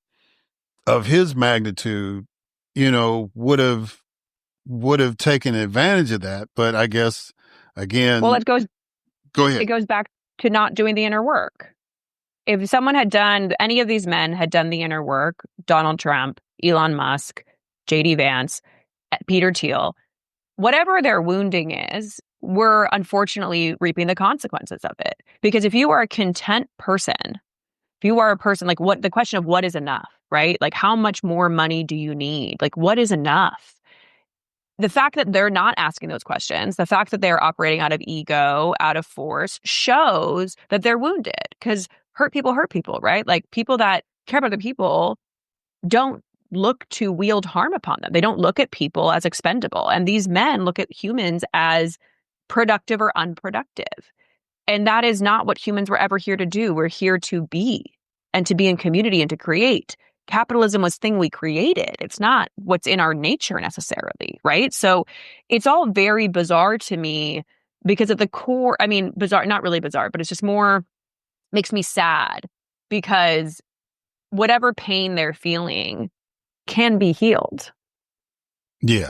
of his magnitude, would have taken advantage of that. But I guess, again, well, go ahead. It goes back to not doing the inner work. If someone had done, any of these men had done the inner work, Donald Trump, Elon Musk, JD Vance, Peter Thiel, whatever their wounding is, we're unfortunately reaping the consequences of it. Because if you are a content person, if you are a person, like the question of what is enough, right? Like, how much more money do you need? Like, what is enough? The fact that they're not asking those questions, the fact that they're operating out of ego, out of force, shows that they're wounded, because hurt people, right? Like, people that care about other people don't look to wield harm upon them. They don't look at people as expendable. And these men look at humans as productive or unproductive. And that is not what humans were ever here to do. We're here to be, and to be in community and to create. Capitalism was thing we created. It's not what's in our nature necessarily, right? So it's all very bizarre to me because at the core, bizarre, not really bizarre, but it's just more, makes me sad, because whatever pain they're feeling can be healed. Yeah.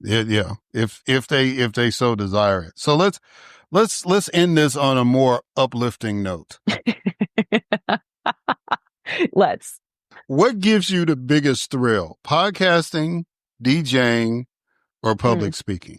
Yeah. If they so desire it. So let's end this on a more uplifting note. Let's. What gives you the biggest thrill? Podcasting, DJing, or public speaking?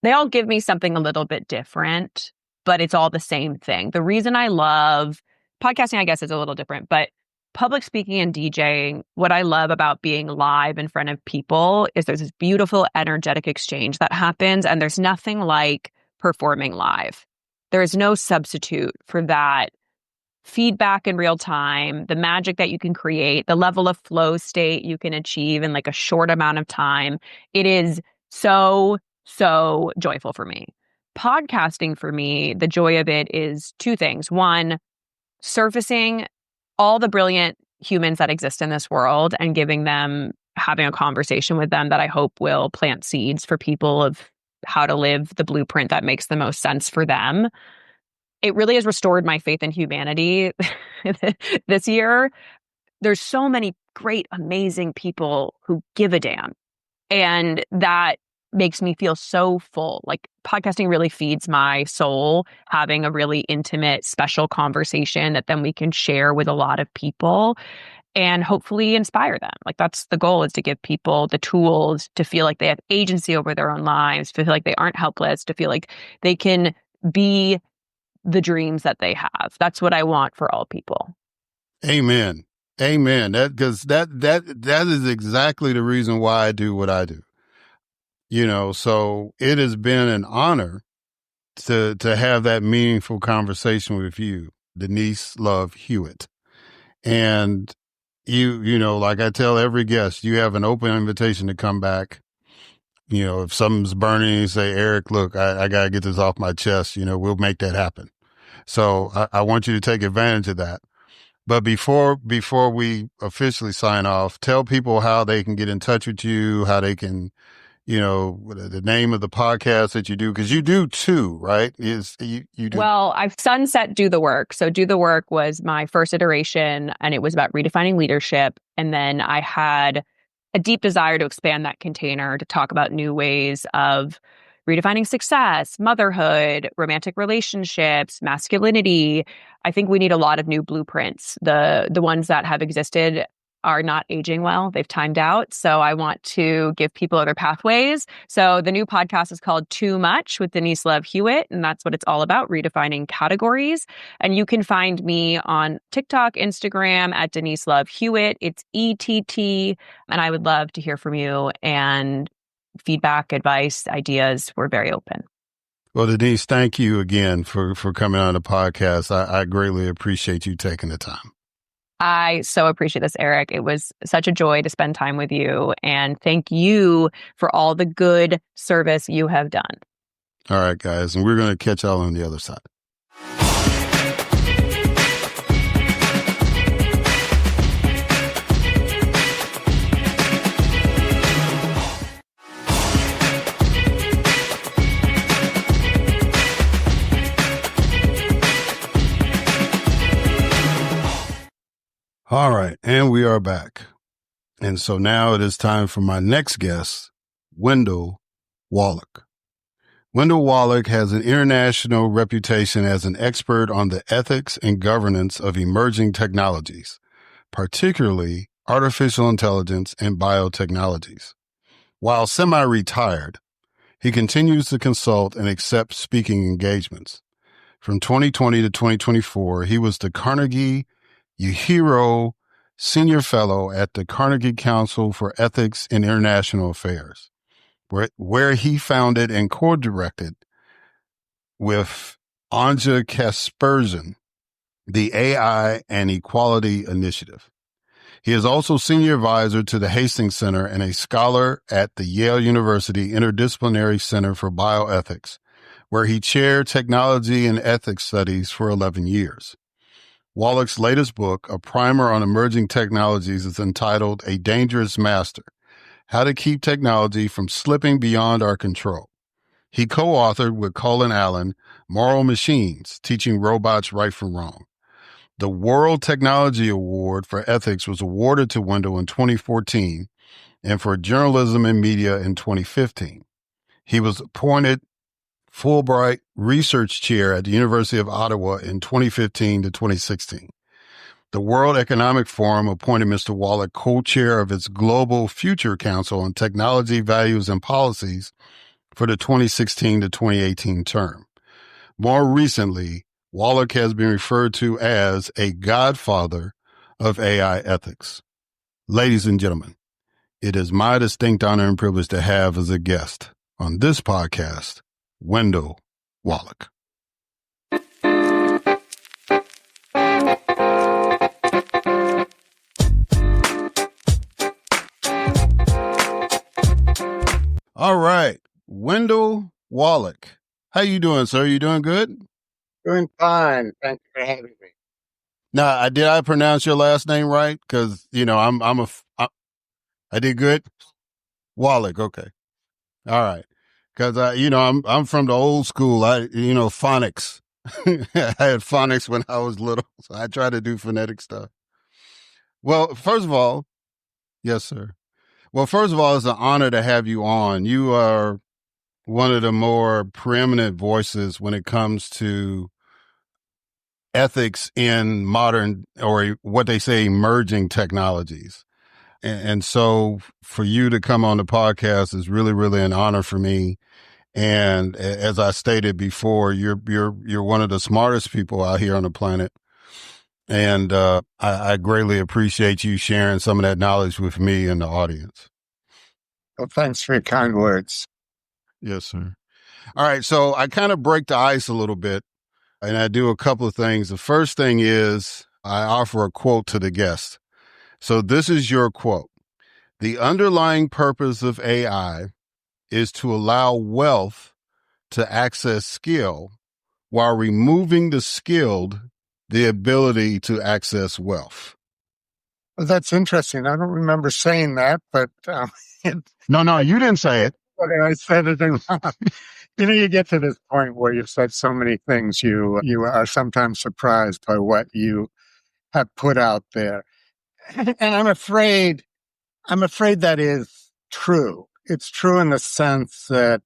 They all give me something a little bit different, but it's all the same thing. The reason I love podcasting, I guess, is a little different, but public speaking and DJing, what I love about being live in front of people is there's this beautiful energetic exchange that happens, and there's nothing like performing live. There is no substitute for that feedback in real time, the magic that you can create, the level of flow state you can achieve in like a short amount of time. It is so joyful for me. Podcasting for me, the joy of it is two things. One, surfacing all the brilliant humans that exist in this world and having a conversation with them that I hope will plant seeds for people of how to live the blueprint that makes the most sense for them. It really has restored my faith in humanity this year. There's so many great, amazing people who give a damn. And that makes me feel so full. Like, podcasting really feeds my soul, having a really intimate, special conversation that then we can share with a lot of people and hopefully inspire them. Like, that's the goal, is to give people the tools to feel like they have agency over their own lives, to feel like they aren't helpless, to feel like they can be the dreams that they have. That's what I want for all people. Amen. Because that is exactly the reason why I do what I do. So it has been an honor to have that meaningful conversation with you, Denise Love Hewett. And you know, like I tell every guest, you have an open invitation to come back. You know, if something's burning, you say, Eric, look, I got to get this off my chest. You know, we'll make that happen. So I want you to take advantage of that. But before we officially sign off, tell people how they can get in touch with you, how they can, you know, the name of the podcast that you do, because you do too, right? You do. Well, I've sunset Do the Work. So Do the Work was my first iteration, and it was about redefining leadership. And then I had a deep desire to expand that container to talk about new ways of redefining success, motherhood, romantic relationships, masculinity. I think we need a lot of new blueprints. The ones that have existed are not aging well. They've timed out. So I want to give people other pathways. So the new podcast is called Too Much with Denise Love Hewett. And that's what it's all about, redefining categories. And you can find me on TikTok, Instagram at Denise Love Hewett. It's ETT. And I would love to hear from you, and feedback, advice, ideas. We're very open. Well, Denise, thank you again for coming on the podcast. I greatly appreciate you taking the time. I so appreciate this, Eric. It was such a joy to spend time with you. And thank you for all the good service you have done. All right, guys. And we're going to catch y'all on the other side. All right, and we are back. And so now it is time for my next guest, Wendell Wallach. Wendell Wallach has an international reputation as an expert on the ethics and governance of emerging technologies, particularly artificial intelligence and biotechnologies. While semi-retired, he continues to consult and accept speaking engagements. From 2020 to 2024, he was the Carnegie Uhiro Senior Fellow at the Carnegie Council for Ethics in International Affairs, where he founded and co-directed with Anja Kaspersen the AI and Equality Initiative. He is also senior advisor to the Hastings Center and a scholar at the Yale University Interdisciplinary Center for Bioethics, where he chaired technology and ethics studies for 11 years. Wallach's latest book, A Primer on Emerging Technologies, is entitled A Dangerous Master: How to Keep Technology from Slipping Beyond Our Control. He co-authored with Colin Allen, Moral Machines, Teaching Robots Right from Wrong. The World Technology Award for Ethics was awarded to Wendell in 2014 and for Journalism and Media in 2015. He was appointed Fulbright Research Chair at the University of Ottawa in 2015 to 2016. The World Economic Forum appointed Mr. Wallach co-chair of its Global Future Council on Technology, Values, and Policies for the 2016 to 2018 term. More recently, Wallach has been referred to as a godfather of AI ethics. Ladies and gentlemen, it is my distinct honor and privilege to have as a guest on this podcast, Wendell Wallach. All right, Wendell Wallach. How you doing, sir? You doing good? Doing fine. Thank you for having me. Now, did I pronounce your last name right? Because I did good. Wallach. Okay. All right. Because I'm from the old school. Phonics. I had phonics when I was little, so I try to do phonetic stuff. Well, first of all, yes, sir. Well, first of all, it's an honor to have you on. You are one of the more preeminent voices when it comes to ethics in modern, or what they say, emerging technologies. And so for you to come on the podcast is really, really an honor for me. And as I stated before, you're one of the smartest people out here on the planet. And I greatly appreciate you sharing some of that knowledge with me and the audience. Well, thanks for your kind words. Yes, sir. All right. So I kind of break the ice a little bit and I do a couple of things. The first thing is I offer a quote to the guest. So this is your quote. The underlying purpose of AI is to allow wealth to access skill while removing the skilled the ability to access wealth. Well, that's interesting. I don't remember saying that, but No, you didn't say it. okay, I said it. You get to this point where you've said so many things, you are sometimes surprised by what you have put out there, and I'm afraid that is true. It's true in the sense that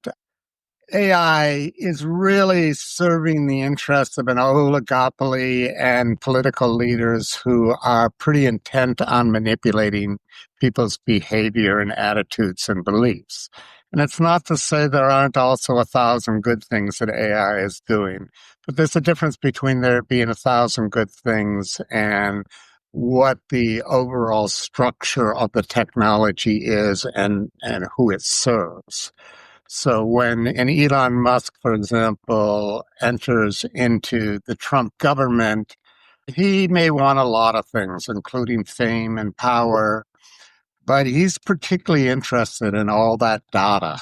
AI is really serving the interests of an oligopoly and political leaders who are pretty intent on manipulating people's behavior and attitudes and beliefs. And it's not to say there aren't also 1,000 good things that AI is doing, but there's a difference between there being 1,000 good things and what the overall structure of the technology is and who it serves. So when an Elon Musk, for example, enters into the Trump government, he may want a lot of things, including fame and power, but he's particularly interested in all that data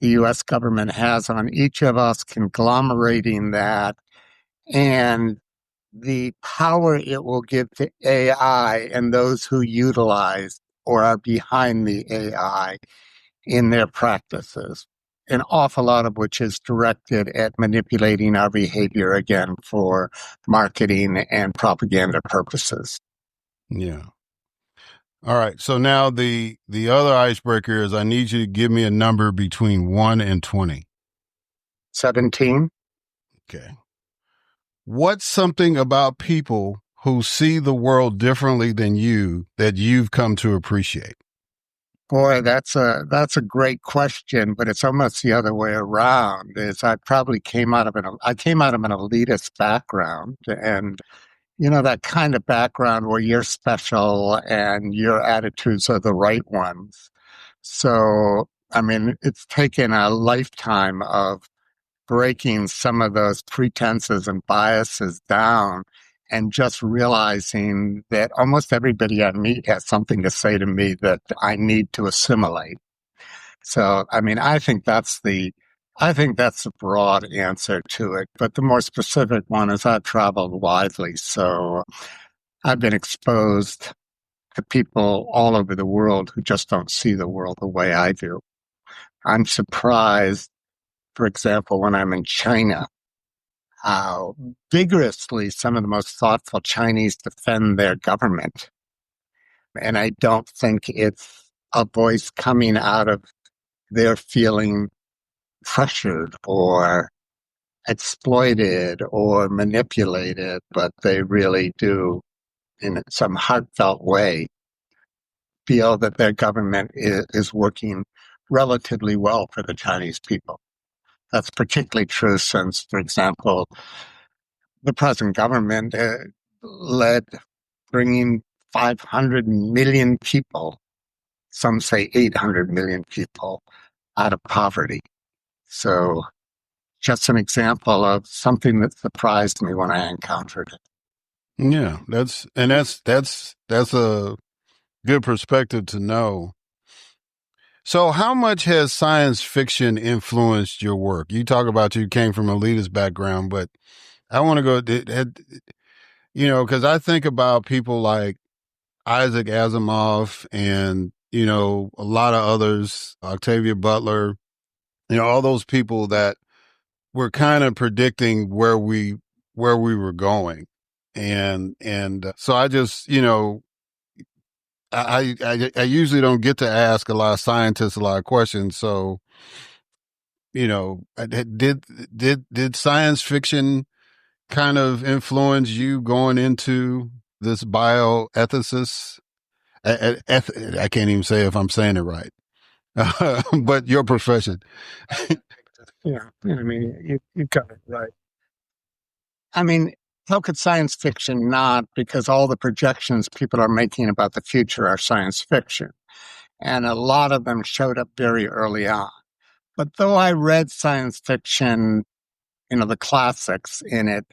the U.S. government has on each of us, conglomerating that, and the power it will give to AI and those who utilize or are behind the AI in their practices, an awful lot of which is directed at manipulating our behavior again for marketing and propaganda purposes. Yeah. All right. So now the other icebreaker is I need you to give me a number between 1 and 20. 17. Okay. What's something about people who see the world differently than you that you've come to appreciate? Boy, that's a great question, but it's almost the other way around. Is I probably came out of an elitist background, and that kind of background where you're special and your attitudes are the right ones. So, I mean, it's taken a lifetime of breaking some of those pretenses and biases down and just realizing that almost everybody I meet has something to say to me that I need to assimilate. So, I mean, I think that's the broad answer to it. But the more specific one is I've traveled widely. So I've been exposed to people all over the world who just don't see the world the way I do. I'm surprised, for example, when I'm in China, how vigorously some of the most thoughtful Chinese defend their government. And I don't think it's a voice coming out of their feeling pressured or exploited or manipulated, but they really do, in some heartfelt way, feel that their government is working relatively well for the Chinese people. That's particularly true since, for example, the present government led bringing 500 million people, some say 800 million people, out of poverty. So just an example of something that surprised me when I encountered it. Yeah, that's a good perspective to know. So how much has science fiction influenced your work? You talk about you came from a elitist background, but I want to go, because I think about people like Isaac Asimov and, a lot of others, Octavia Butler, all those people that were kind of predicting where we were going. And so I just, I usually don't get to ask a lot of scientists a lot of questions. So, did science fiction kind of influence you going into this bioethicist? I can't even say if I'm saying it right, but your profession. Yeah, I mean, you got it right. I mean, how could science fiction not? Because all the projections people are making about the future are science fiction. And a lot of them showed up very early on. But though I read science fiction, the classics in it,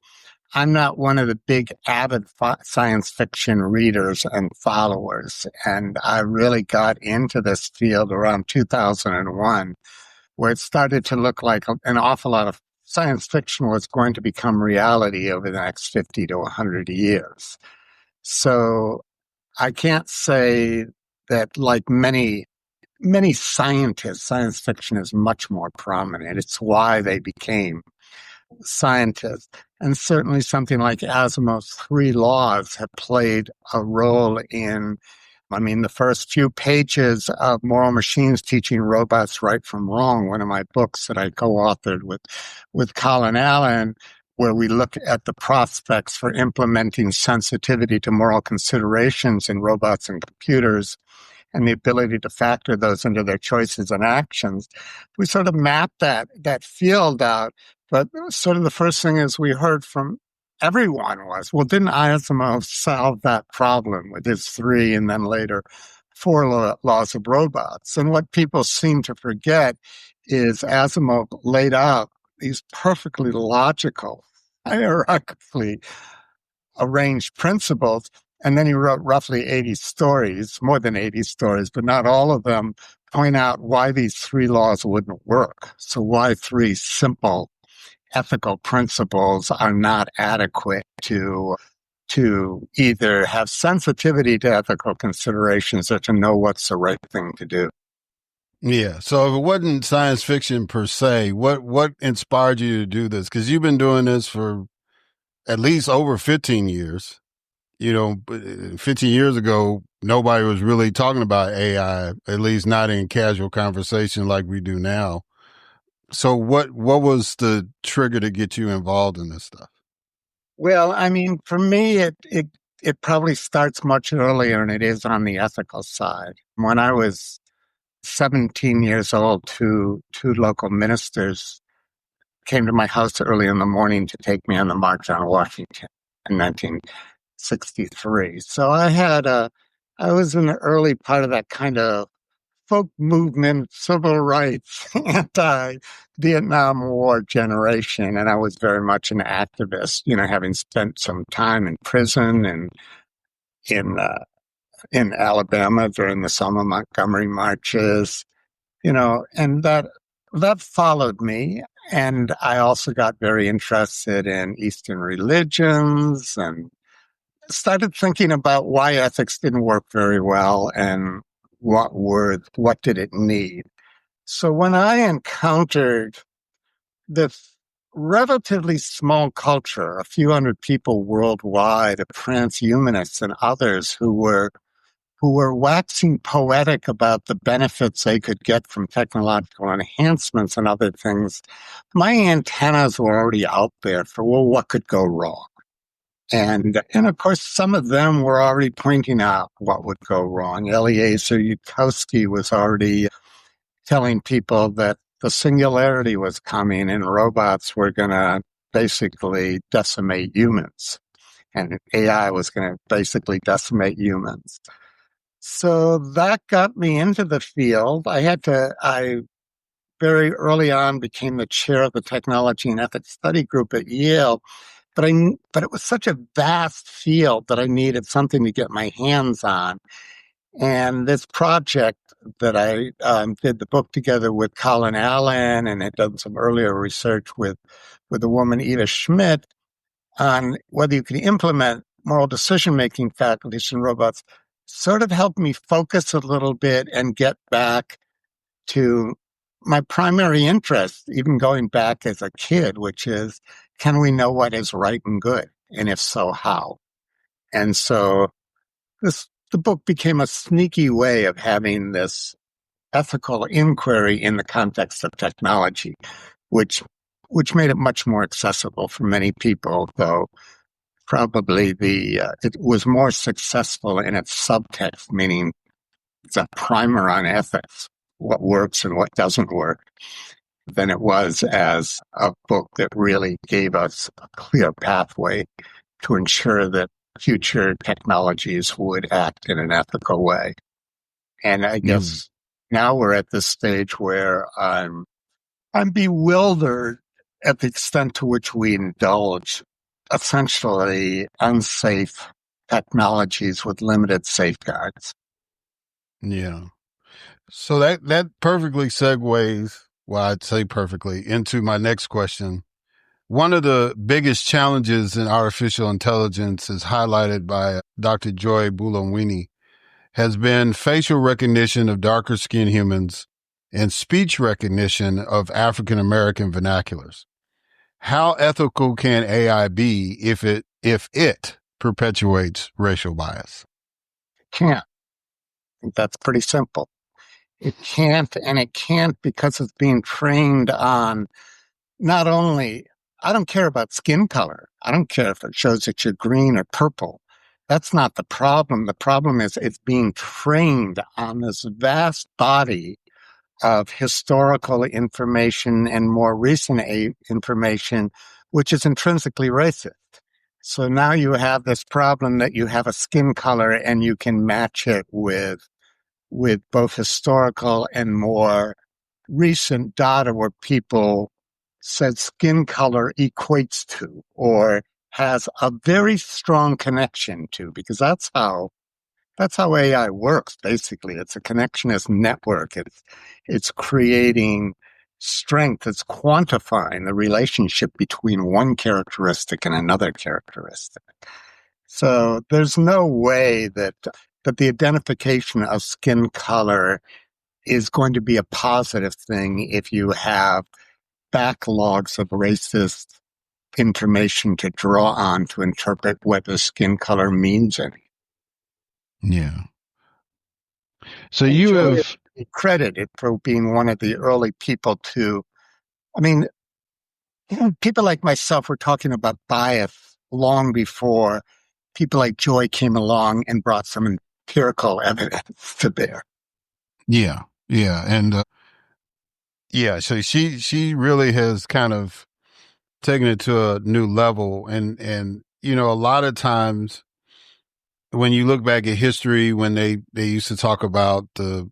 I'm not one of the big avid science fiction readers and followers. And I really got into this field around 2001, where it started to look like an awful lot of science fiction was going to become reality over the next 50 to 100 years. So I can't say that, like many scientists, science fiction is much more prominent. It's why they became scientists. And certainly something like Asimov's three laws have played a role in, the first few pages of Moral Machines Teaching Robots Right from Wrong, one of my books that I co-authored with Colin Allen, where we look at the prospects for implementing sensitivity to moral considerations in robots and computers, and the ability to factor those into their choices and actions. We sort of mapped that field out. But sort of the first thing is we heard from everyone was, well, didn't Asimov solve that problem with his three and then later four laws of robots? And what people seem to forget is Asimov laid out these perfectly logical, hierarchically arranged principles. And then he wrote roughly 80 stories, more than 80 stories, but not all of them point out why these three laws wouldn't work. So why three simple ethical principles are not adequate to either have sensitivity to ethical considerations or to know what's the right thing to do. Yeah. So if it wasn't science fiction per se, what inspired you to do this? Because you've been doing this for at least over 15 years. 15 years ago, nobody was really talking about AI, at least not in casual conversation like we do now. So what was the trigger to get you involved in this stuff? Well, for me, it probably starts much earlier than it is on the ethical side. When I was 17 years old, two local ministers came to my house early in the morning to take me on the March on Washington in 1963. So I was in the early part of that kind of folk movement, civil rights, anti-Vietnam War generation. And I was very much an activist, having spent some time in prison and in Alabama during the Selma Montgomery marches, and that followed me. And I also got very interested in Eastern religions and started thinking about why ethics didn't work very well and what did it need. So when I encountered this relatively small culture, a few hundred people worldwide, of transhumanists and others who were waxing poetic about the benefits they could get from technological enhancements and other things, my antennas were already out there for, well, what could go wrong? And of course, some of them were already pointing out what would go wrong. Eliezer Yudkowsky was already telling people that the singularity was coming and robots were going to basically decimate humans. And AI was going to basically decimate humans. So that got me into the field. I very early on became the chair of the Technology and Ethics Study Group at Yale. But it was such a vast field that I needed something to get my hands on. And this project that I did the book together with Colin Allen and had done some earlier research with a woman, Eva Schmidt, on whether you can implement moral decision-making faculties in robots, sort of helped me focus a little bit and get back to my primary interest, even going back as a kid, which is, can we know what is right and good? And if so, how? And so the book became a sneaky way of having this ethical inquiry in the context of technology, which made it much more accessible for many people, though probably it was more successful in its subtext, meaning it's a primer on ethics, what works and what doesn't work, than it was as a book that really gave us a clear pathway to ensure that future technologies would act in an ethical way. And I guess now we're at this stage where I'm I'm bewildered at the extent to which we indulge essentially unsafe technologies with limited safeguards. Yeah. So that perfectly segues, well, I'd say perfectly, into my next question. One of the biggest challenges in artificial intelligence, is highlighted by Dr. Joy Buolamwini, has been facial recognition of darker skinned humans and speech recognition of African American vernaculars. How ethical can AI be if it perpetuates racial bias? Can't. I think that's pretty simple. It can't, and it can't because it's being trained on not only, I don't care about skin color. I don't care if it shows that you're green or purple. That's not the problem. The problem is it's being trained on this vast body of historical information and more recent information, which is intrinsically racist. So now you have this problem that you have a skin color and you can match it with both historical and more recent data where people said skin color equates to or has a very strong connection to, because that's how AI works. Basically, it's a connectionist network. It's creating strength. It's quantifying the relationship between one characteristic and another characteristic. So there's no way that the identification of skin color is going to be a positive thing if you have backlogs of racist information to draw on to interpret whether skin color means anything. Yeah. So And you Joy have, is credited for being one of the early people to, I mean, people like myself were talking about bias long before people like Joy came along and brought some empirical evidence to bear. yeah, yeah. And, yeah, so she really has kind of taken it to a new level. And, a lot of times when you look back at history, when they used to talk about the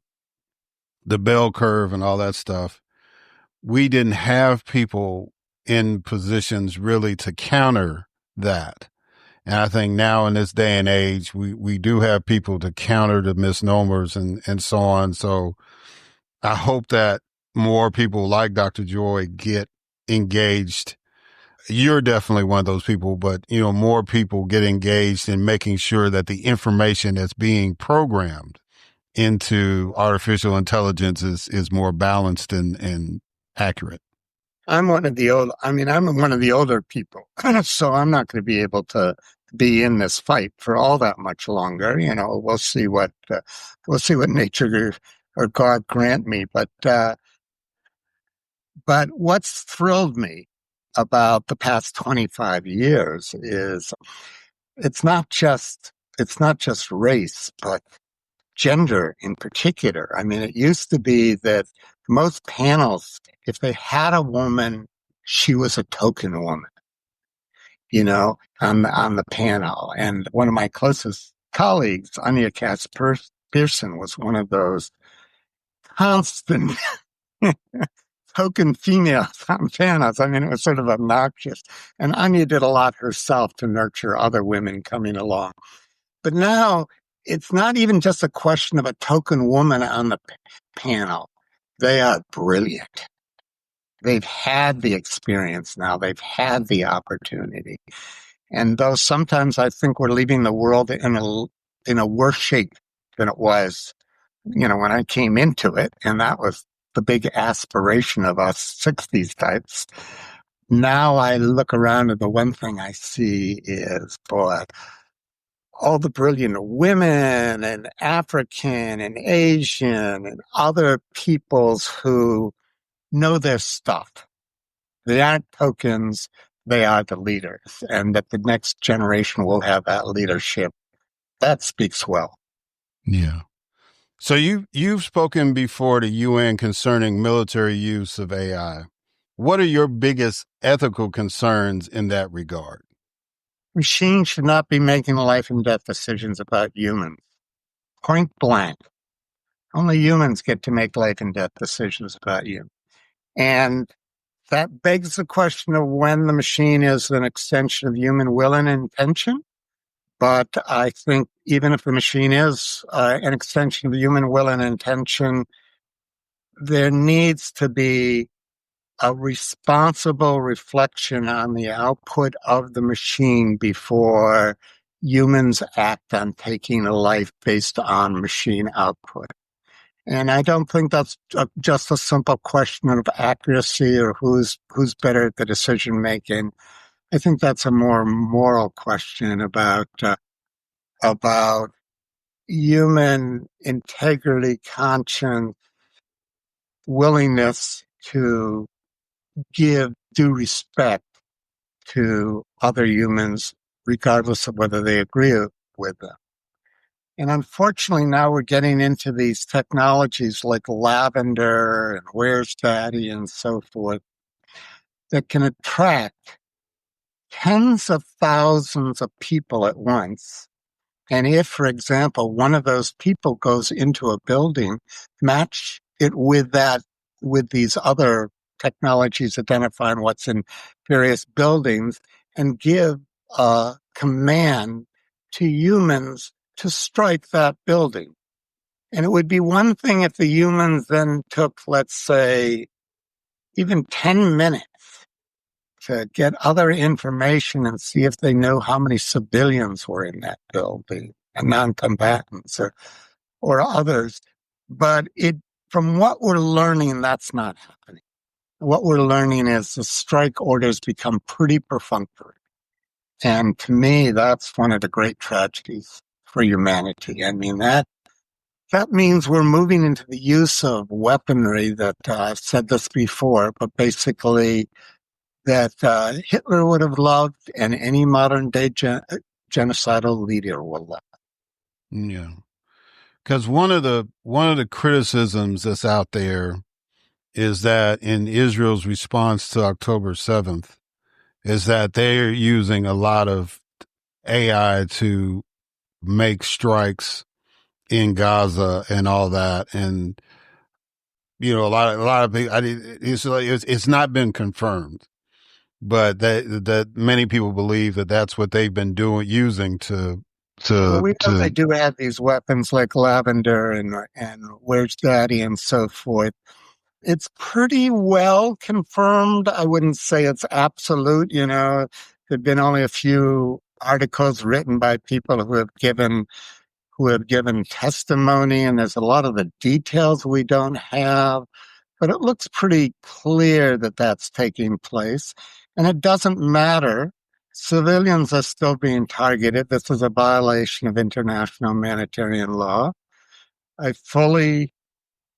bell curve and all that stuff, we didn't have people in positions really to counter that. And I think now in this day and age, we do have people to counter the misnomers and so on. So I hope that more people like Dr. Joy get engaged. You're definitely one of those people, but more people get engaged in making sure that the information that's being programmed into artificial intelligence is more balanced and accurate. I'm one of the older people, so I'm not going to be able to be in this fight for all that much longer. We'll see what nature or God grant me. But what's thrilled me about the past 25 years is it's not just race, but gender in particular. I mean, it used to be that most panels, if they had a woman, she was a token woman, on the panel. And one of my closest colleagues, Anya Pearson, was one of those constant token females on panels. I mean, it was sort of obnoxious. And Anya did a lot herself to nurture other women coming along. But now it's not even just a question of a token woman on the panel. They are brilliant. They've had the experience now. They've had the opportunity. And though sometimes I think we're leaving the world in a worse shape than it was, when I came into it, and that was the big aspiration of us 60s types. Now I look around and the one thing I see is, boy, all the brilliant women and African and Asian and other peoples who know their stuff. They aren't tokens, they are the leaders, and that the next generation will have that leadership. That speaks well. Yeah. So you've spoken before to UN concerning military use of AI. What are your biggest ethical concerns in that regard? Machines should not be making life and death decisions about humans. Point blank. Only humans get to make life and death decisions about you. And that begs the question of when the machine is an extension of human will and intention. But I think even if the machine is an extension of human will and intention, there needs to be a responsible reflection on the output of the machine before humans act on taking a life based on machine output. And I don't think that's just a simple question of accuracy or who's better at the decision making. I think that's a more moral question about human integrity, conscience, willingness to give due respect to other humans, regardless of whether they agree with them. And unfortunately, now we're getting into these technologies like lavender and where's daddy and so forth that can attract tens of thousands of people at once. And if, for example, one of those people goes into a building, match it with these other technologies identifying what's in various buildings and give a command to humans to strike that building. And it would be one thing if the humans then took, let's say, even 10 minutes to get other information and see if they know how many civilians were in that building and non-combatants or others. But from what we're learning, that's not happening. What we're learning is the strike orders become pretty perfunctory. And to me, that's one of the great tragedies for humanity. I mean, that means we're moving into the use of weaponry that I've said this before, but basically that Hitler would have loved and any modern day genocidal leader will love. Yeah. Because one of the criticisms that's out there is that in Israel's response to October 7th is that they're using a lot of AI to make strikes in Gaza and all that. And, you know, a lot of people, it's not been confirmed, but that many people believe that that's what they've been using to. Well, we know they do have these weapons like lavender and where's daddy and so forth. It's pretty well confirmed. I wouldn't say it's absolute. You know, there've been only a few articles written by people who have given testimony, and there's a lot of the details we don't have. But it looks pretty clear that that's taking place, and it doesn't matter. Civilians are still being targeted. This is a violation of international humanitarian law. I fully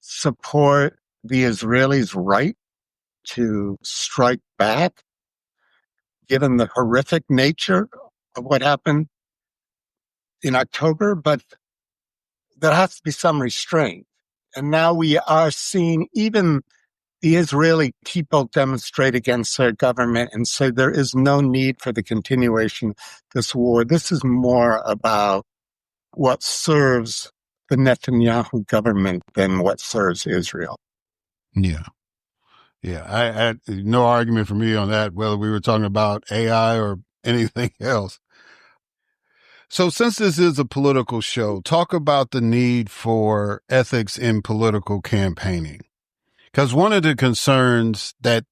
support the Israelis' right to strike back, given the horrific nature of what happened in October, but there has to be some restraint. And now we are seeing even the Israeli people demonstrate against their government and say there is no need for the continuation of this war. This is more about what serves the Netanyahu government than what serves Israel. Yeah. Yeah. I no argument for me on that, whether we were talking about AI or anything else. So since this is a political show, talk about the need for ethics in political campaigning. Because one of the concerns that,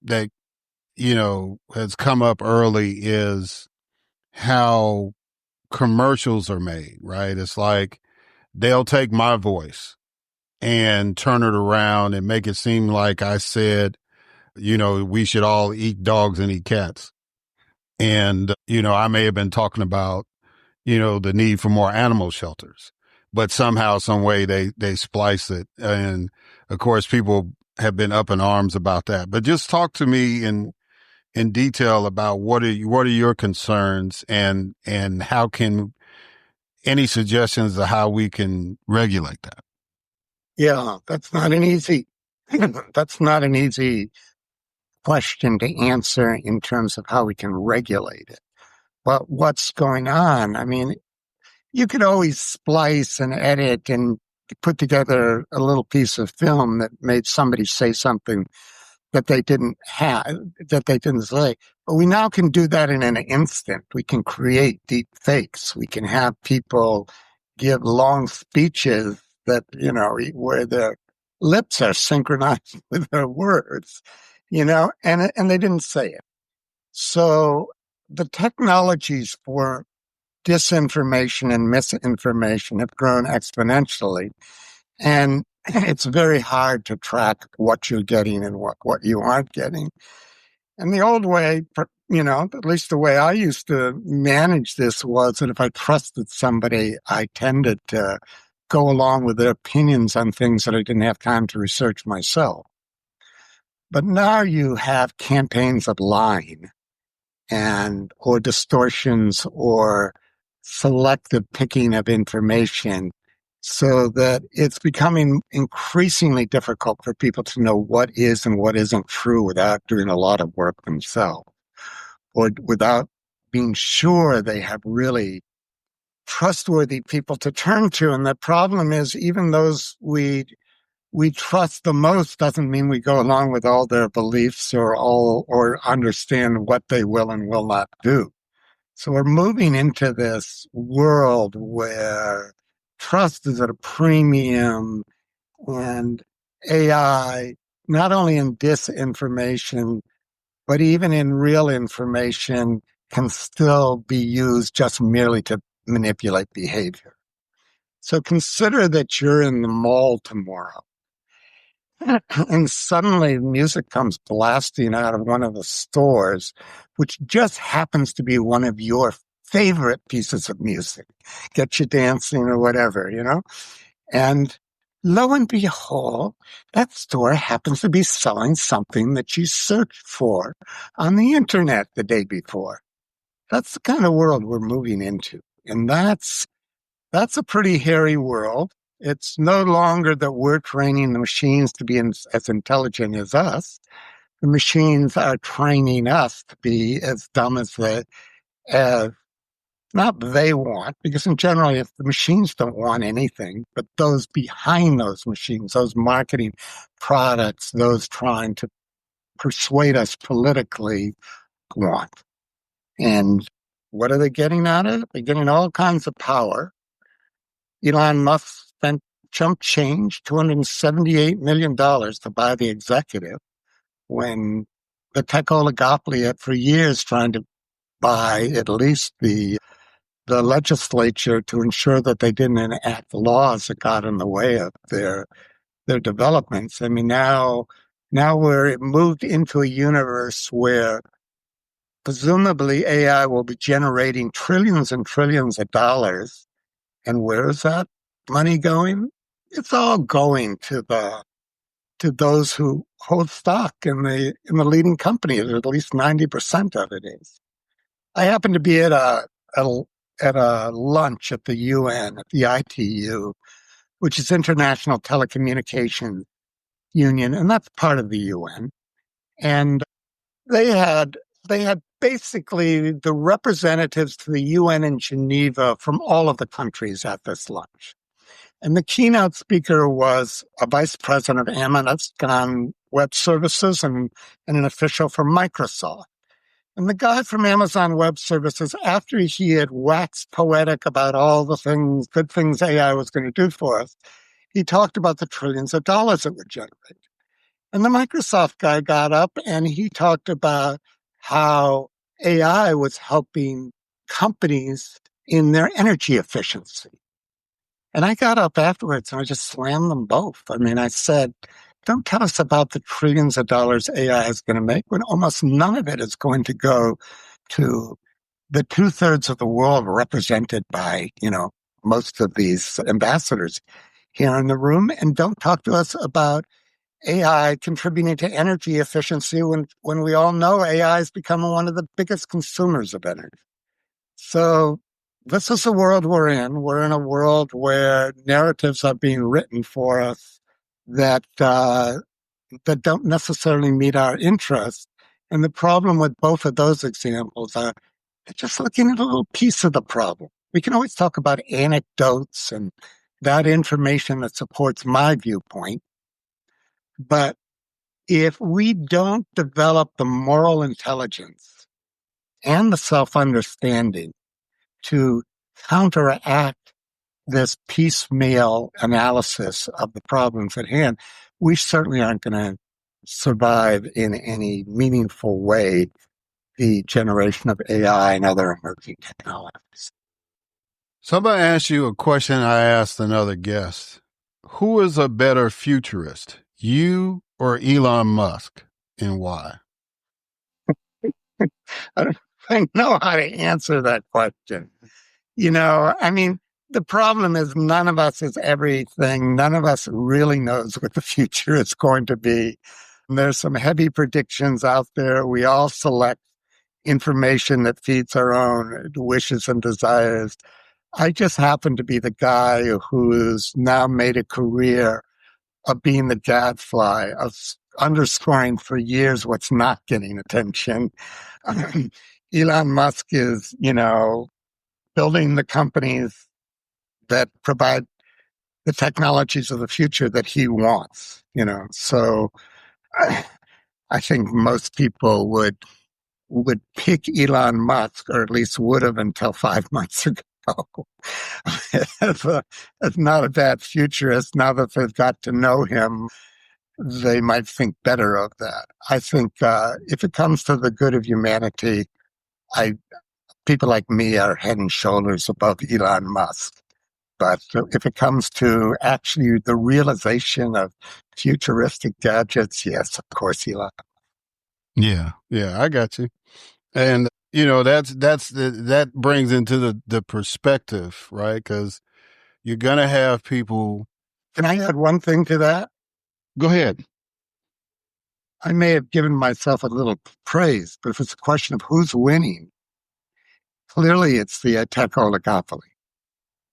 you know, has come up early is how commercials are made, right? It's like they'll take my voice and turn it around and make it seem like I said, you know, we should all eat dogs and eat cats. And, you know, I may have been talking about, you know, the need for more animal shelters, but somehow, some way they splice it. And of course, people have been up in arms about that, but just talk to me in detail about what are your concerns and how can any suggestions of how we can regulate that? Yeah, that's not an easy question to answer in terms of how we can regulate it. But what's going on? I mean, you could always splice and edit and put together a little piece of film that made somebody say something that they didn't have, that they didn't say. But we now can do that in an instant. We can create deep fakes. We can have people give long speeches that, where their lips are synchronized with their words, and they didn't say it. So the technologies for disinformation and misinformation have grown exponentially. And it's very hard to track what you're getting and what you aren't getting. And the old way, at least the way I used to manage this was that if I trusted somebody, I tended to go along with their opinions on things that I didn't have time to research myself. But now you have campaigns of lying or distortions or selective picking of information, so that it's becoming increasingly difficult for people to know what is and what isn't true without doing a lot of work themselves, or without being sure they have really trustworthy people to turn to. And the problem is, even those we trust the most doesn't mean we go along with all their beliefs or understand what they will and will not do. So we're moving into this world where trust is at a premium, and AI, not only in disinformation, but even in real information, can still be used just merely to manipulate behavior. So consider that you're in the mall tomorrow, and suddenly music comes blasting out of one of the stores, which just happens to be one of your favorite pieces of music, get you dancing or whatever, And lo and behold, that store happens to be selling something that you searched for on the internet the day before. That's the kind of world we're moving into. And that's a pretty hairy world. It's no longer that we're training the machines to be as intelligent as us. The machines are training us to be as dumb as not they want, because in general, if the machines don't want anything, but those behind those machines, those marketing products, those trying to persuade us politically, want. And what are they getting out of it? They're getting all kinds of power. Elon Musk spent chump change, $278 million to buy the executive, when the tech oligopoly had for years trying to buy at least the legislature to ensure that they didn't enact laws that got in the way of their developments. I mean, now we're moved into a universe where presumably AI will be generating trillions and trillions of dollars. And where is that money going? It's all going to those who hold stock in the leading companies. At least 90% of it is. I happen to be at a lunch at the UN, at the ITU, which is International Telecommunications Union, and that's part of the UN. And they had basically the representatives to the UN in Geneva from all of the countries at this lunch. And the keynote speaker was a vice president of Amazon Web Services and an official from Microsoft. And the guy from Amazon Web Services, after he had waxed poetic about all the good things AI was going to do for us, he talked about the trillions of dollars it would generate. And the Microsoft guy got up and he talked about how AI was helping companies in their energy efficiency. And I got up afterwards and I just slammed them both. I mean, I said, don't tell us about the trillions of dollars AI is going to make, when almost none of it is going to go to the 2/3 of the world represented by, most of these ambassadors here in the room. And don't talk to us about AI contributing to energy efficiency when we all know AI is becoming one of the biggest consumers of energy. So this is the world we're in. We're in a world where narratives are being written for us that don't necessarily meet our interests. And the problem with both of those examples are they're just looking at a little piece of the problem. We can always talk about anecdotes and that information that supports my viewpoint, but if we don't develop the moral intelligence and the self-understanding to counteract this piecemeal analysis of the problems at hand, we certainly aren't going to survive in any meaningful way the generation of AI and other emerging technologies. Somebody asked you a question I asked another guest. Who is a better futurist, you or Elon Musk, and why? I don't know how to answer that question. I mean, the problem is none of us is everything. None of us really knows what the future is going to be. And there's some heavy predictions out there. We all select information that feeds our own wishes and desires. I just happen to be the guy who's now made a career of being the gadfly, of underscoring for years what's not getting attention. Elon Musk is, building the companies that provide the technologies of the future that he wants, So I think most people would pick Elon Musk, or at least would have until 5 months ago. as not a bad futurist. Now that they've got to know him, they might think better of that. I think if it comes to the good of humanity, people like me are head and shoulders above Elon Musk. But if it comes to actually the realization of futuristic gadgets, yes, of course, Elon. Yeah, I got you. And that brings into the perspective, right? Because you're gonna have people. Can I add one thing to that? Go ahead. I may have given myself a little praise, but if it's a question of who's winning, clearly it's the tech oligopoly.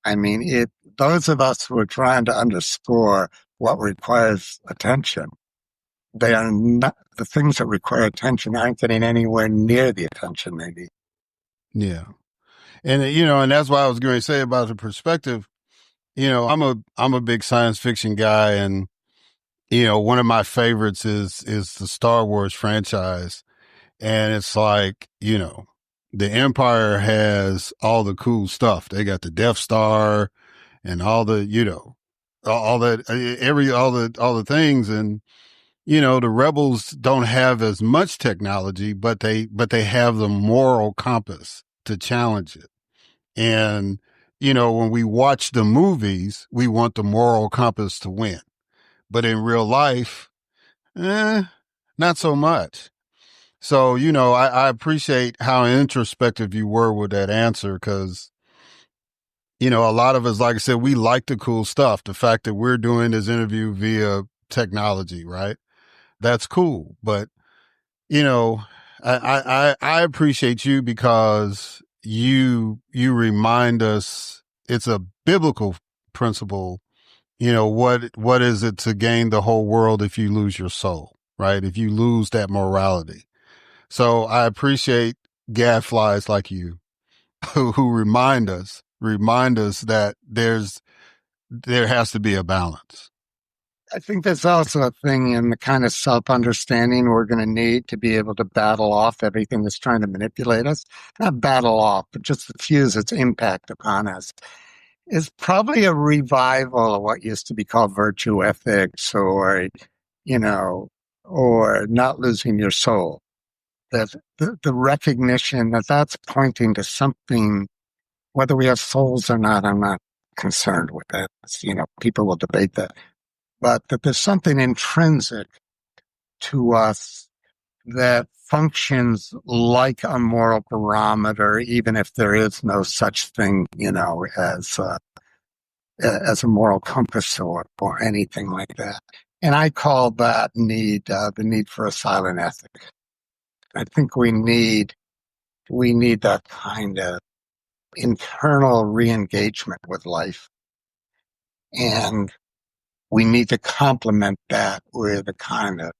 I mean, those of us who are trying to underscore what requires attention, they are not, the things that require attention aren't getting anywhere near the attention they need. Yeah. And and that's why I was going to say about the perspective. I'm a big science fiction guy, and one of my favorites is the Star Wars franchise. And it's like, the Empire has all the cool stuff. They got the Death Star and all the, all that, all the things. And, the rebels don't have as much technology, but they have the moral compass to challenge it. And, when we watch the movies, we want the moral compass to win. But in real life, not so much. So, I appreciate how introspective you were with that answer because, a lot of us, like I said, we like the cool stuff. The fact that we're doing this interview via technology, right? That's cool. But, I appreciate you because you remind us it's a biblical principle. What is it to gain the whole world if you lose your soul, right? If you lose that morality. So I appreciate gadflies like you who remind us that there has to be a balance. I think there's also a thing in the kind of self-understanding we're going to need to be able to battle off everything that's trying to manipulate us. Not battle off, but just diffuse its impact upon us. Is probably a revival of what used to be called virtue ethics or not losing your soul. That the recognition that that's pointing to something, whether we have souls or not, I'm not concerned with that. People will debate that. But that there's something intrinsic to us that functions like a moral barometer, even if there is no such thing, as a moral compass or anything like that. And I call that need the need for a silent ethic. I think we need that kind of internal re-engagement with life. And we need to complement that with a kind of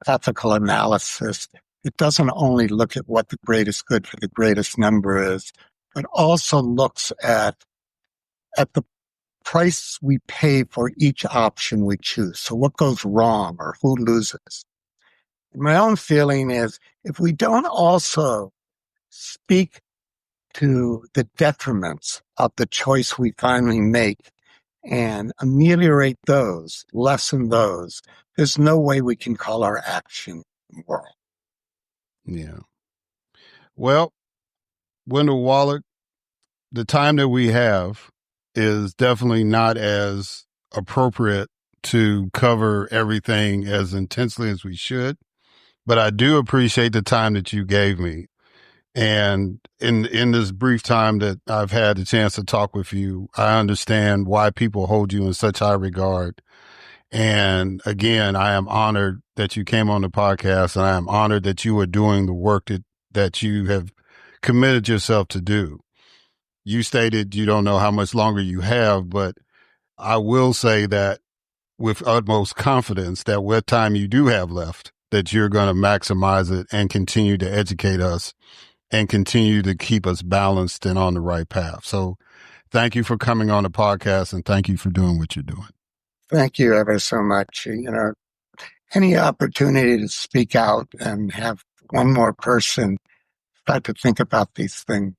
ethical analysis. It doesn't only look at what the greatest good for the greatest number is, but also looks at the price we pay for each option we choose. So what goes wrong or who loses? My own feeling is if we don't also speak to the detriments of the choice we finally make and ameliorate those, lessen those, there's no way we can call our action moral. Yeah. Well, Wendell Wallach, the time that we have is definitely not as appropriate to cover everything as intensely as we should, but I do appreciate the time that you gave me. And in this brief time that I've had the chance to talk with you, I understand why people hold you in such high regard. And again, I am honored that you came on the podcast, and I am honored that you are doing the work that you have committed yourself to do. You stated you don't know how much longer you have, but I will say that with utmost confidence that what time you do have left, that you're going to maximize it and continue to educate us and continue to keep us balanced and on the right path. So thank you for coming on the podcast, and thank you for doing what you're doing. Thank you ever so much. Any opportunity to speak out and have one more person start to think about these things.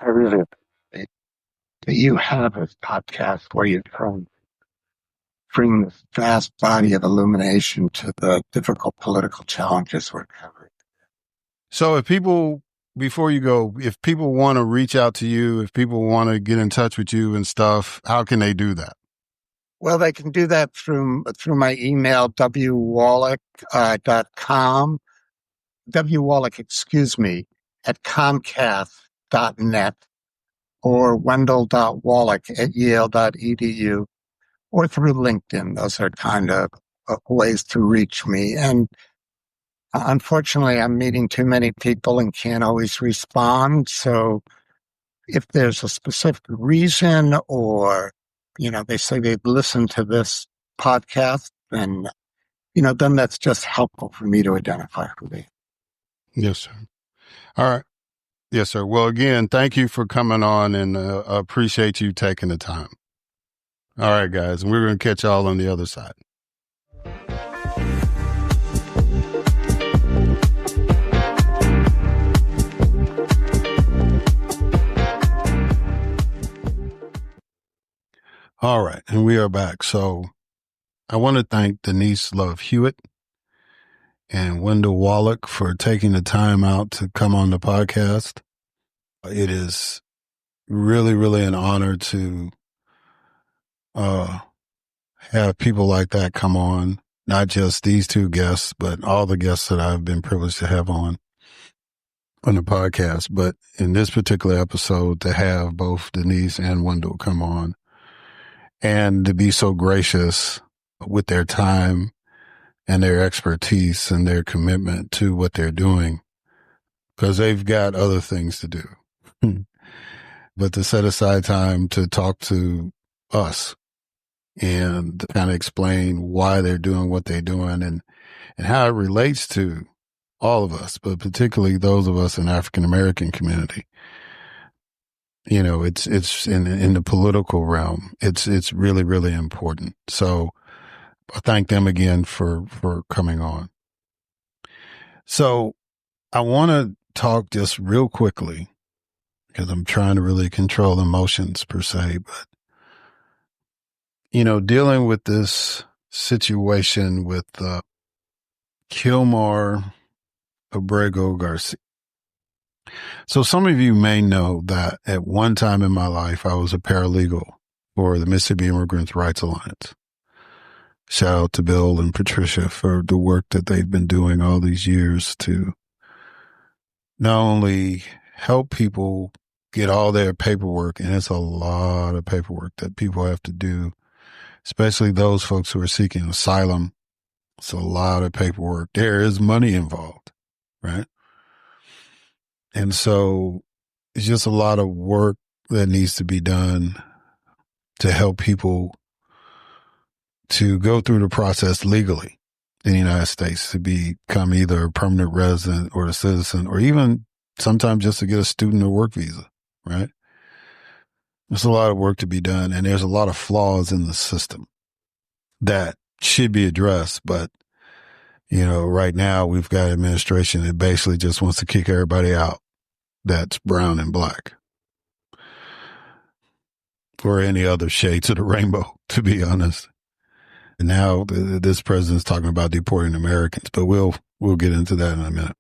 I really appreciate that you have this podcast where you try and bring this vast body of illumination to the difficult political challenges we're covering. So if people, before you go, if people want to reach out to you, if people want to get in touch with you and stuff, how can they do that? Well, they can do that through my email, wwallach.com, wwallach, at comcast.net, or wendell.wallach@yale.edu, or through LinkedIn. Those are kind of ways to reach me. And unfortunately, I'm meeting too many people and can't always respond. So if there's a specific reason, or, they say they've listened to this podcast, then that's just helpful for me to identify who they are. Yes, sir. All right. Yes, sir. Well, again, thank you for coming on, and appreciate you taking the time. All right, guys. And we're going to catch y'all on the other side. All right. And we are back. So I want to thank Denise Love Hewett and Wendell Wallach for taking the time out to come on the podcast. It is really, really an honor to have people like that come on, not just these two guests, but all the guests that I've been privileged to have on the podcast. But in this particular episode, to have both Denise and Wendell come on and to be so gracious with their time and their expertise and their commitment to what they're doing, because they've got other things to do. But to set aside time to talk to us and kind of explain why they're doing what they're doing and how it relates to all of us, but particularly those of us in the African American community. It's in the political realm. It's really, really important. So I thank them again for coming on. So I want to talk just real quickly, because I'm trying to really control emotions per se, but dealing with this situation with Kilmar Abrego Garcia. So some of you may know that at one time in my life, I was a paralegal for the Mississippi Immigrants' Rights Alliance. Shout out to Bill and Patricia for the work that they've been doing all these years to not only help people get all their paperwork, and it's a lot of paperwork that people have to do, especially those folks who are seeking asylum. It's a lot of paperwork. There is money involved, right? And so it's just a lot of work that needs to be done to help people to go through the process legally in the United States, to become either a permanent resident or a citizen, or even sometimes just to get a student or work visa, right? There's a lot of work to be done, and there's a lot of flaws in the system that should be addressed. But, right now we've got an administration that basically just wants to kick everybody out that's brown and black, or any other shades of the rainbow, to be honest. And now this president's talking about deporting Americans, but we'll get into that in a minute.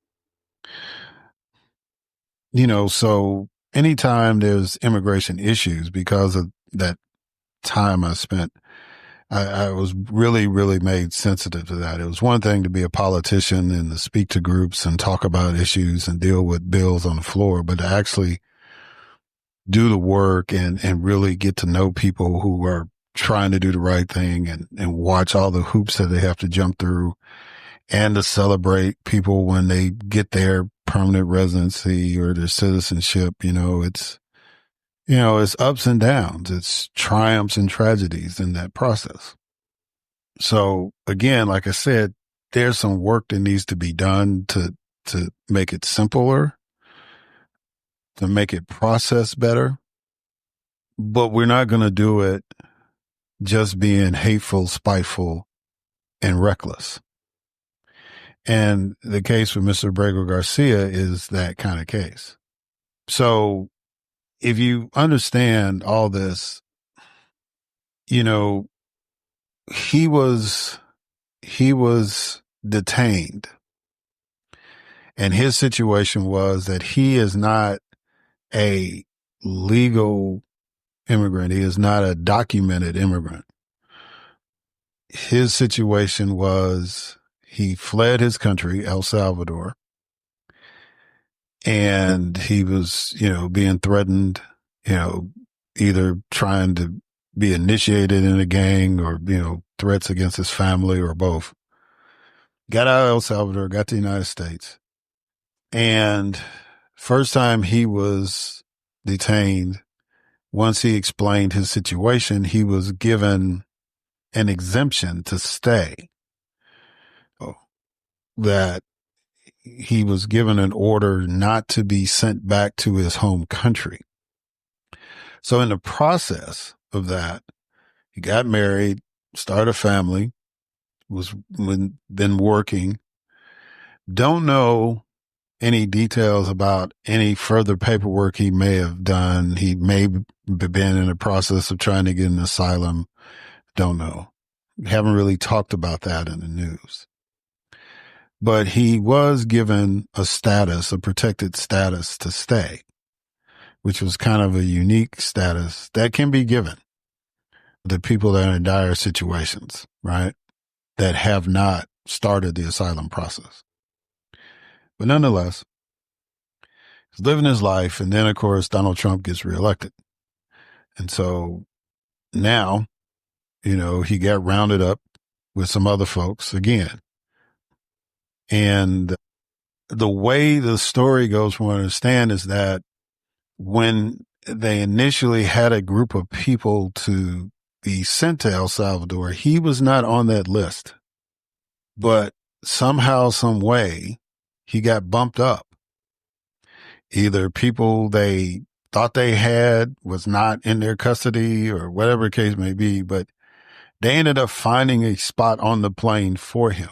So anytime there's immigration issues, because of that time I spent, I was really, really made sensitive to that. It was one thing to be a politician and to speak to groups and talk about issues and deal with bills on the floor, but to actually do the work and really get to know people who are trying to do the right thing and watch all the hoops that they have to jump through, and to celebrate people when they get their permanent residency or their citizenship. It's ups and downs. It's triumphs and tragedies in that process. So again, like I said, there's some work that needs to be done to make it simpler, to make it process better. But we're not going to do it just being hateful, spiteful, and reckless. And the case with Mr. Abrego Garcia is that kind of case. So if you understand all this, he was detained, and his situation was that he is not a legal immigrant. He is not a documented immigrant. His situation was he fled his country, El Salvador, and he was, being threatened, either trying to be initiated in a gang or, threats against his family or both. Got out of El Salvador, got to the United States. And first time he was detained, once he explained his situation, he was given an exemption to stay. That he was given an order not to be sent back to his home country. So in the process of that, he got married, started a family, been working. Don't know any details about any further paperwork he may have done. He may have been in the process of trying to get an asylum. Don't know. Haven't really talked about that in the news. But he was given a protected status to stay, which was kind of a unique status that can be given to people that are in dire situations, right? That have not started the asylum process. But nonetheless, he's living his life. And then, of course, Donald Trump gets reelected. And so now, he got rounded up with some other folks again. And the way the story goes, from what I understand, is that when they initially had a group of people to be sent to El Salvador, he was not on that list. But somehow, some way, he got bumped up. Either people they thought they had was not in their custody or whatever the case may be, but they ended up finding a spot on the plane for him.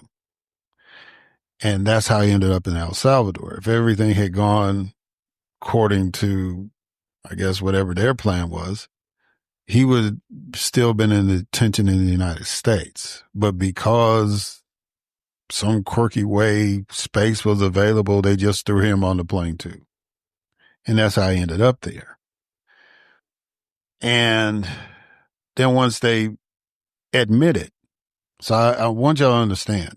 And that's how he ended up in El Salvador. If everything had gone according to, I guess, whatever their plan was, he would still been in detention in the United States. But because some quirky way space was available, they just threw him on the plane too. And that's how he ended up there. And then once they admitted, so I want y'all to understand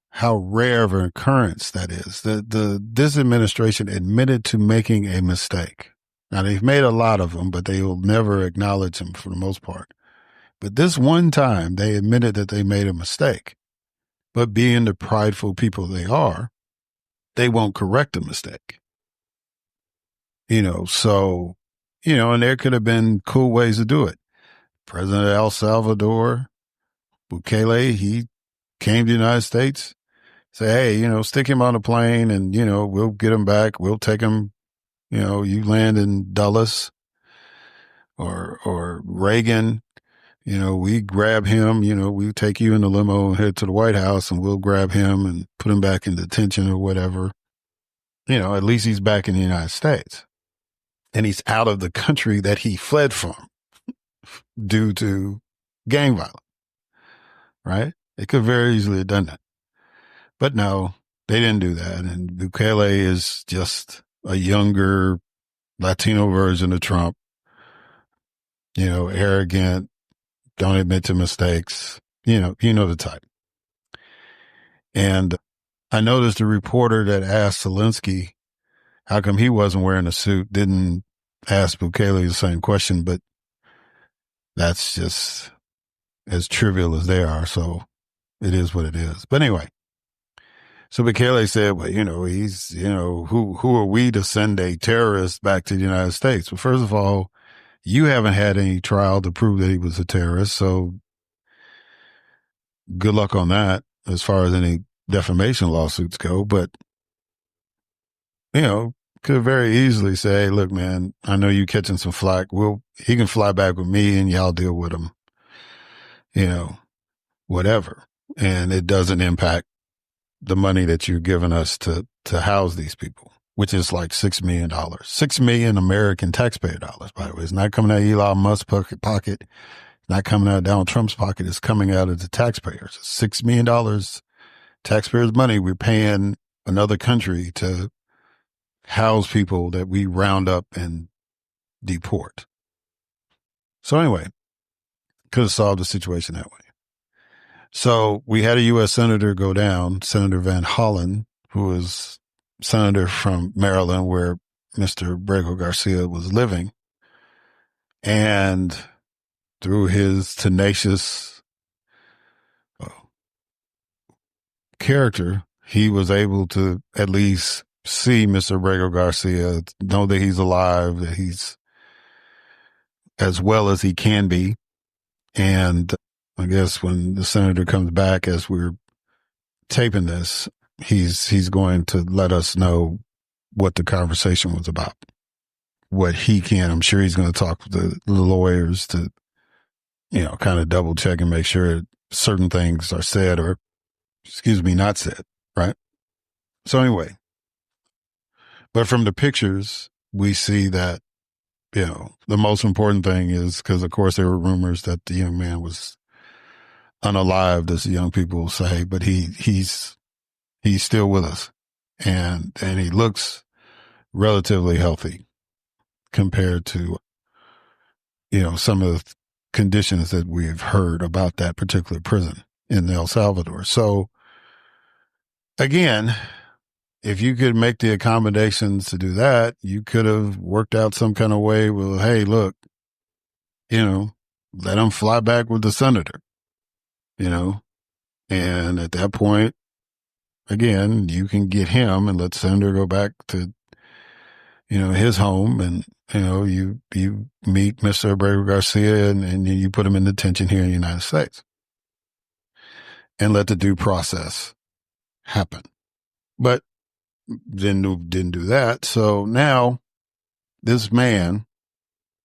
how rare of an occurrence that is. This administration admitted to making a mistake. Now, they've made a lot of them, but they will never acknowledge them for the most part. But this one time, they admitted that they made a mistake. But being the prideful people they are, they won't correct a mistake. So, and there could have been cool ways to do it. President of El Salvador, Bukele, he came to the United States, say, hey, stick him on a plane and, we'll get him back. We'll take him, you land in Dulles, or Reagan, we grab him, we take you in the limo and head to the White House and we'll grab him and put him back in detention or whatever. At least he's back in the United States and he's out of the country that he fled from due to gang violence, right? They could very easily have done that. But no, they didn't do that. And Bukele is just a younger Latino version of Trump, arrogant, don't admit to mistakes, you know the type. And I noticed a reporter that asked Zelensky how come he wasn't wearing a suit, didn't ask Bukele the same question, but that's just as trivial as they are. So it is what it is. But anyway, so Bukele said, well, he's, who are we to send a terrorist back to the United States? Well, first of all, you haven't had any trial to prove that he was a terrorist. So good luck on that as far as any defamation lawsuits go. But, could very easily say, look, man, I know you catching some flack. He can fly back with me and y'all deal with him, whatever. And it doesn't impact the money that you're giving us to house these people, which is like $6 million. $6 million American taxpayer dollars, by the way. It's not coming out of Elon Musk's pocket. It's not coming out of Donald Trump's pocket. It's coming out of the taxpayers. $6 million taxpayers' money we're paying another country to house people that we round up and deport. So anyway, could have solved the situation that way. So we had a U.S. Senator go down, Senator Van Hollen, who was senator from Maryland, where Mr. Brego Garcia was living. And through his tenacious character, he was able to at least see Mr. Brego Garcia, know that he's alive, that he's as well as he can be. And I guess when the senator comes back, as we're taping this, he's going to let us know what the conversation was about. What he can. I'm sure he's going to talk to the lawyers to, kind of double check and make sure certain things are said or, not said, right? So anyway, but from the pictures, we see that, the most important thing is, because of course there were rumors that the young man was unalived, as the young people say, but he's still with us, and he looks relatively healthy compared to some of the conditions that we've heard about that particular prison in El Salvador. So again, if you could make the accommodations to do that, you could have worked out some kind of way. Well, hey, look, let him fly back with the senator. And at that point, again, you can get him and let the senator go back to, his home, and, you meet Mr. Abreu Garcia and you put him in detention here in the United States and let the due process happen. But didn't do that. So now this man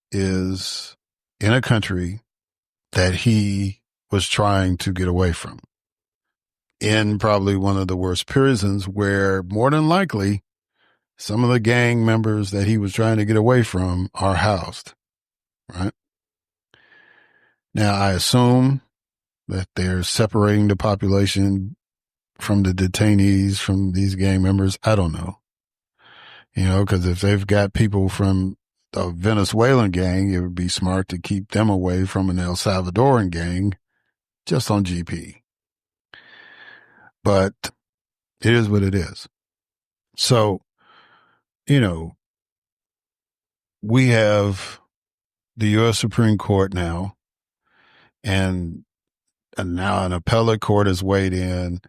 is in a country that he was trying to get away from, in probably one of the worst prisons, where more than likely some of the gang members that he was trying to get away from are housed, right? Now, I assume that they're separating the population from the detainees, from these gang members. I don't know, because if they've got people from the Venezuelan gang, it would be smart to keep them away from an El Salvadoran gang, just on GP. But it is what it is. So, we have the U.S. Supreme Court now, and now an appellate court has weighed in.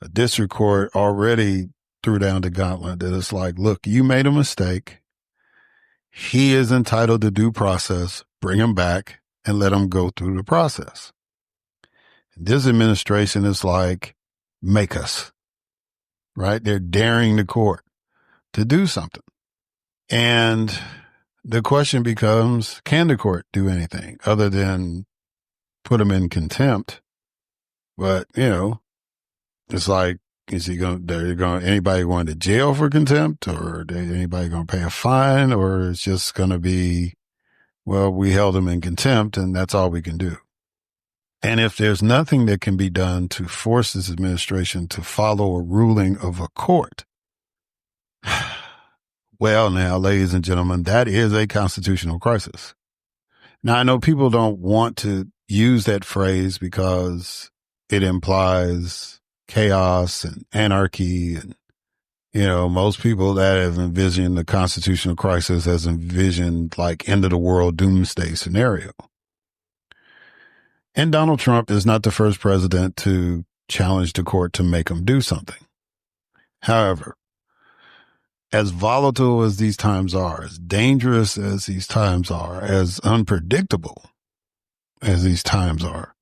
A district court already threw down the gauntlet that it's like, look, you made a mistake. He is entitled to due process. Bring him back and let him go through the process. This administration is like, make us, right? They're daring the court to do something. And the question becomes, can the court do anything other than put him in contempt. But, it's like, is he anybody going to jail for contempt, or anybody going to pay a fine, or it's just going to be, well, we held him in contempt and that's all we can do. And if there's nothing that can be done to force this administration to follow a ruling of a court, well, now, ladies and gentlemen, that is a constitutional crisis. Now, I know people don't want to use that phrase because it implies chaos and anarchy. And, most people that have envisioned the constitutional crisis has envisioned like end of the world doomsday scenario. And Donald Trump is not the first president to challenge the court to make him do something. However, as volatile as these times are, as dangerous as these times are, as unpredictable as these times are,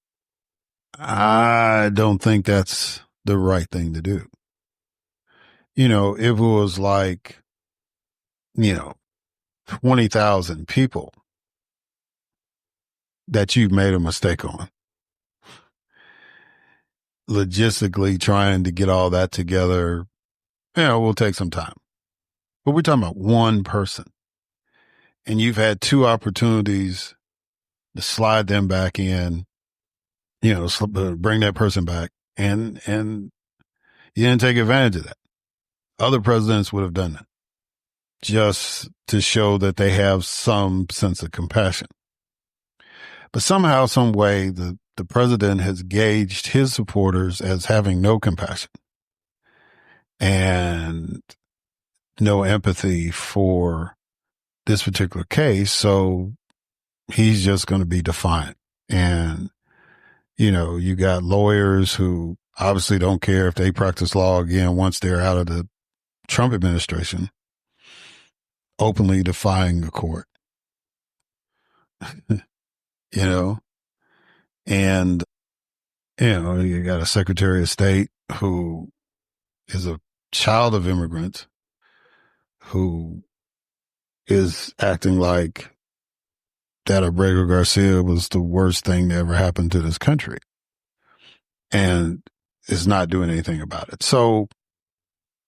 I don't think that's the right thing to do. If it was like, 20,000 people that you've made a mistake on, logistically trying to get all that together, will take some time. But we're talking about one person, and you've had two opportunities to slide them back in, bring that person back, and you didn't take advantage of that. Other presidents would have done that just to show that they have some sense of compassion. But somehow, some way, the president has gauged his supporters as having no compassion and no empathy for this particular case. So he's just going to be defiant. And, you got lawyers who obviously don't care if they practice law again once they're out of the Trump administration, openly defying the court. And, you got a Secretary of State who is a child of immigrants who is acting like that Abrego Garcia was the worst thing that ever happened to this country and is not doing anything about it. So,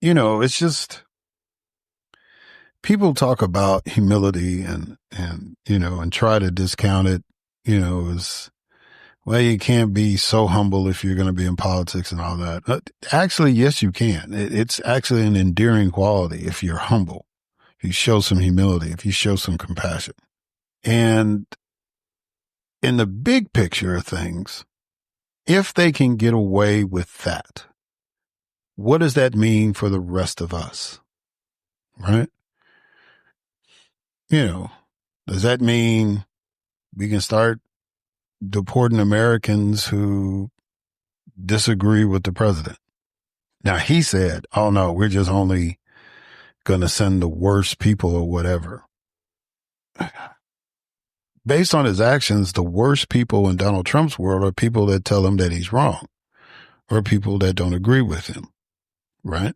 it's just, people talk about humility and try to discount it, as, well, you can't be so humble if you're going to be in politics and all that. Actually, yes, you can. It's actually an endearing quality if you're humble, if you show some humility, if you show some compassion. And in the big picture of things, if they can get away with that, what does that mean for the rest of us? Right? Does that mean we can start deporting Americans who disagree with the president? Now, he said, oh, no, we're just only going to send the worst people or whatever. Based on his actions, the worst people in Donald Trump's world are people that tell him that he's wrong or people that don't agree with him, right?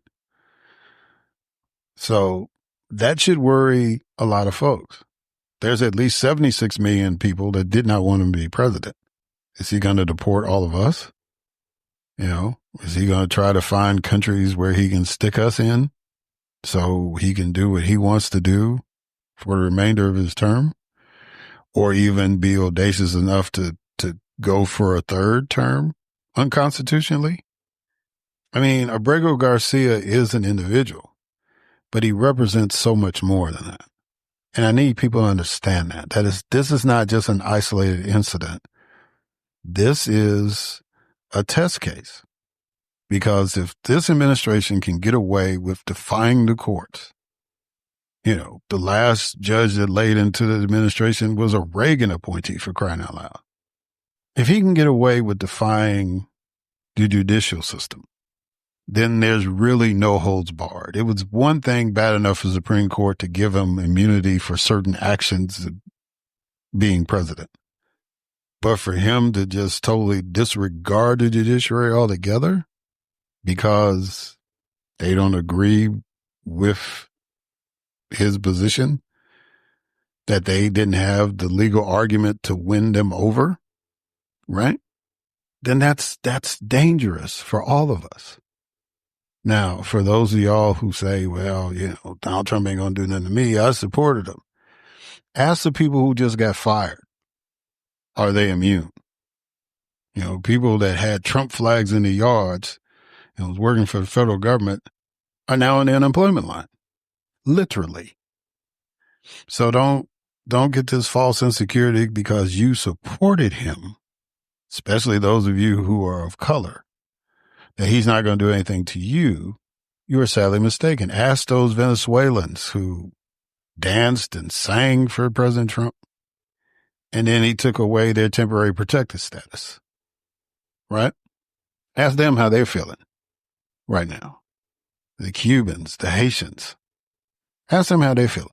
So that should worry a lot of folks. There's at least 76 million people that did not want him to be president. Is he going to deport all of us? Is he going to try to find countries where he can stick us in so he can do what he wants to do for the remainder of his term? Or even be audacious enough to go for a third term unconstitutionally? I mean, Abrego Garcia is an individual, but he represents so much more than that. And I need people to understand that. This is not just an isolated incident. This is a test case. Because if this administration can get away with defying the courts, the last judge that laid into the administration was a Reagan appointee, for crying out loud. If he can get away with defying the judicial system, then there's really no holds barred. It was one thing bad enough for the Supreme Court to give him immunity for certain actions of being president. But for him to just totally disregard the judiciary altogether because they don't agree with his position, that they didn't have the legal argument to win them over, right? Then that's dangerous for all of us. Now, for those of y'all who say, well, Donald Trump ain't going to do nothing to me, I supported him. Ask the people who just got fired. Are they immune? People that had Trump flags in their yards and was working for the federal government are now on the unemployment line. Literally. So don't get this false insecurity because you supported him, especially those of you who are of color, that he's not going to do anything to you. You are sadly mistaken. Ask those Venezuelans who danced and sang for President Trump, and then he took away their temporary protected status, right? Ask them how they're feeling right now. The Cubans, the Haitians. Ask them how they're feeling.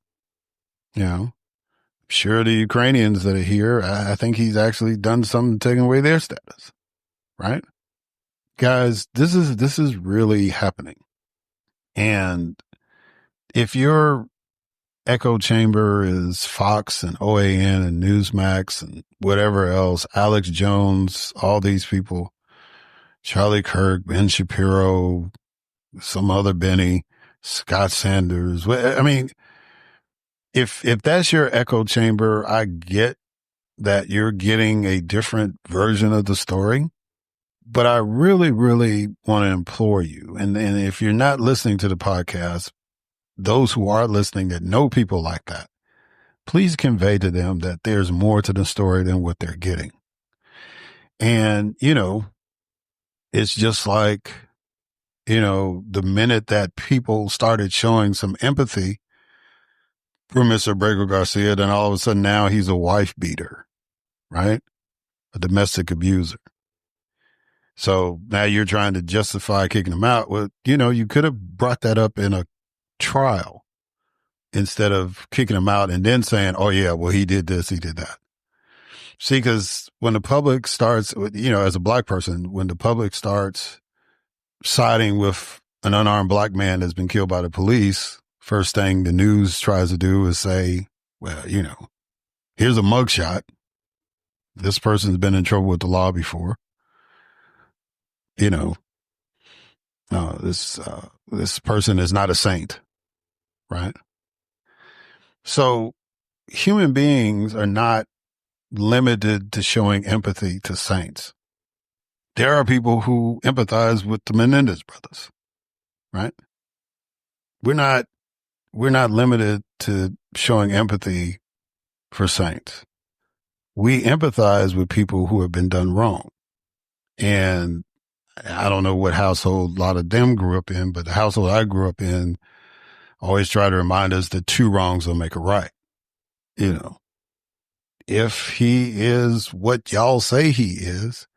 Sure, the Ukrainians that are here, I think he's actually done something taking away their status, right? Guys, this is really happening. And if your echo chamber is Fox and OAN and Newsmax and whatever else, Alex Jones, all these people, Charlie Kirk, Ben Shapiro, some other Benny, Scott Sanders. I mean, if that's your echo chamber, I get that you're getting a different version of the story. But I really, really want to implore you, and if you're not listening to the podcast, those who are listening that know people like that, please convey to them that there's more to the story than what they're getting. And, it's just like, the minute that people started showing some empathy for Mr. Abrego Garcia, then all of a sudden now he's a wife beater, right? A domestic abuser. So now you're trying to justify kicking him out. Well, you could have brought that up in a trial instead of kicking him out and then saying, oh, yeah, well, he did this, he did that. See, because when the public starts, as a black person, when the public starts siding with an unarmed black man that's been killed by the police, first thing the news tries to do is say, well, here's a mugshot. This person's been in trouble with the law before. This person is not a saint, right? So human beings are not limited to showing empathy to saints. There are people who empathize with the Menendez brothers, right? We're not limited to showing empathy for saints. We empathize with people who have been done wrong. And I don't know what household a lot of them grew up in, but the household I grew up in always try to remind us that two wrongs don't make a right. If he is what y'all say he is,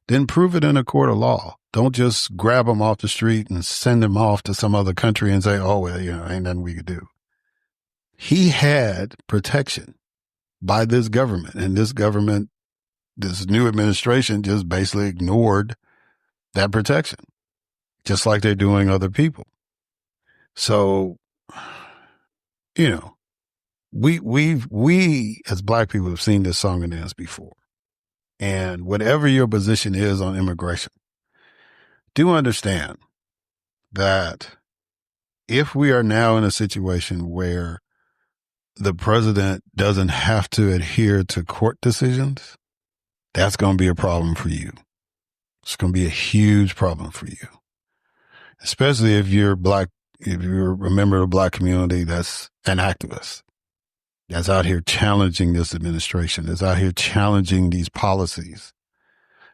then prove it in a court of law. Don't just grab him off the street and send him off to some other country and say, oh, well, ain't nothing we could do. He had protection by this government, and this government, this new administration just basically ignored that protection, just like they're doing other people. So, we as black people have seen this song and dance before. And whatever your position is on immigration, do understand that if we are now in a situation where the president doesn't have to adhere to court decisions, that's going to be a problem for you. It's going to be a huge problem for you, especially if you're black, if you're a member of the black community that's an activist, that's out here challenging this administration, that's out here challenging these policies,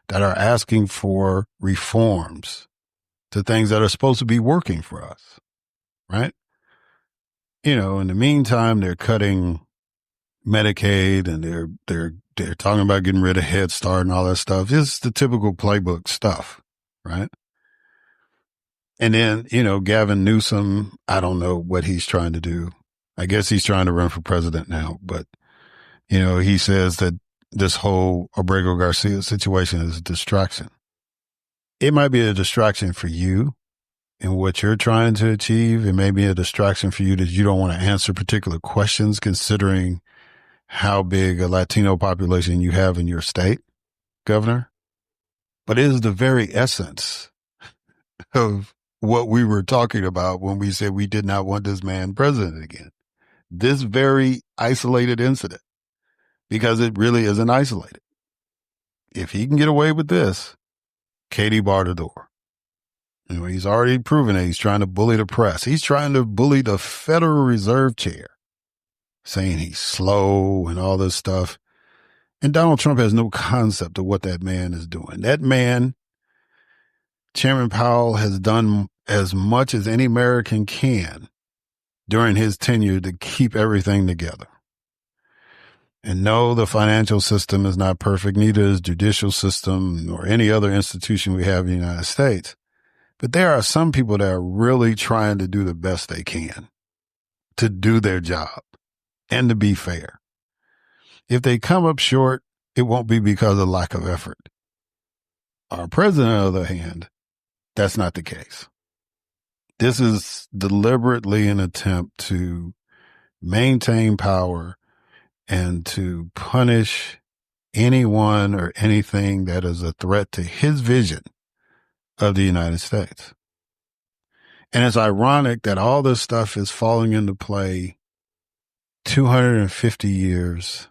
that are asking for reforms to things that are supposed to be working for us, right? In the meantime, they're cutting Medicaid and they're talking about getting rid of Head Start and all that stuff. It's the typical playbook stuff, right? And then, Gavin Newsom, I don't know what he's trying to do. I guess he's trying to run for president now, but, he says that this whole Abrego Garcia situation is a distraction. It might be a distraction for you and what you're trying to achieve. It may be a distraction for you that you don't want to answer particular questions considering how big a Latino population you have in your state. Governor, but it is the very essence of what we were talking about when we said we did not want this man president again. This very isolated incident, because it really isn't isolated. If he can get away with this, Katie barred the door. You know, he's already proven it. He's trying to bully the press. He's trying to bully the Federal Reserve Chair, saying he's slow and all this stuff. And Donald Trump has no concept of what that man is doing. That man, Chairman Powell, has done as much as any American can during his tenure to keep everything together. And no, the financial system is not perfect, neither is judicial system or any other institution we have in the United States. But there are some people that are really trying to do the best they can to do their job and to be fair. If they come up short, it won't be because of lack of effort. Our president, on the other hand, that's not the case. This is deliberately an attempt to maintain power and to punish anyone or anything that is a threat to his vision of the United States. And it's ironic that all this stuff is falling into play 250 years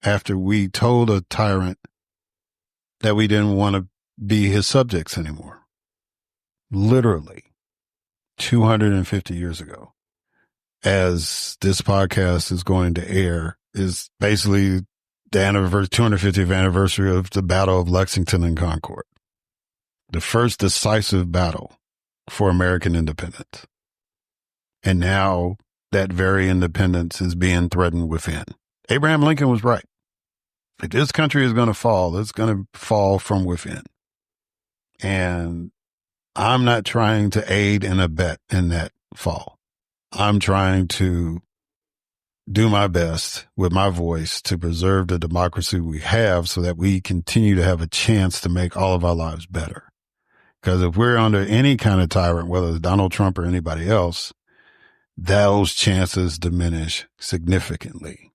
after we told a tyrant that we didn't want to be his subjects anymore. Literally 250 years ago. As this podcast is going to air, is basically the 250th anniversary of the Battle of Lexington and Concord. The first decisive battle for American independence. And now that very independence is being threatened within. Abraham Lincoln was right. If this country is going to fall, it's going to fall from within. And I'm not trying to aid and abet in that fall. I'm trying to do my best with my voice to preserve the democracy we have so that we continue to have a chance to make all of our lives better. Because if we're under any kind of tyrant, whether it's Donald Trump or anybody else, those chances diminish significantly.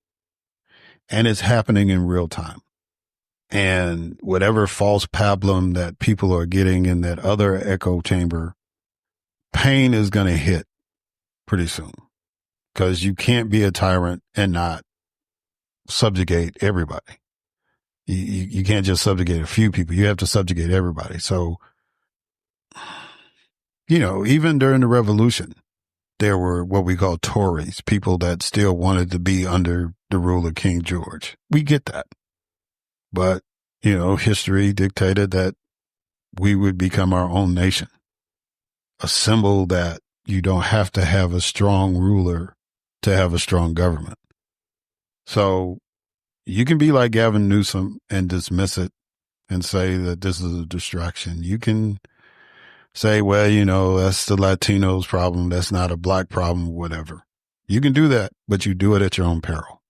And it's happening in real time. And whatever false pablum that people are getting in that other echo chamber, pain is going to hit pretty soon. Because you can't be a tyrant and not subjugate everybody. You can't just subjugate a few people. You have to subjugate everybody. So, you know, even during the revolution, there were what we call Tories, people that still wanted to be under the rule of King George. We get that. But, you know, history dictated that we would become our own nation. A symbol that you don't have to have a strong ruler to have a strong government. So you can be like Gavin Newsom and dismiss it and say that this is a distraction. You can say, well, you know, that's the Latinos' problem. That's not a black problem, whatever. You can do that, but you do it at your own peril.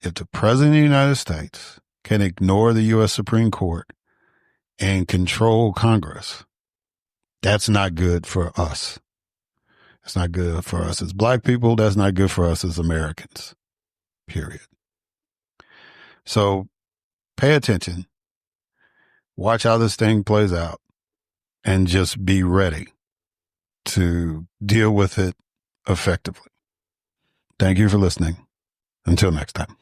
If the president of the United States can ignore the U.S. Supreme Court and control Congress, that's not good for us. It's not good for us as black people. That's not good for us as Americans, period. So pay attention, watch how this thing plays out, and just be ready to deal with it effectively. Thank you for listening. Until next time.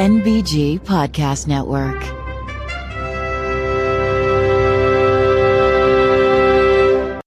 NBG Podcast Network.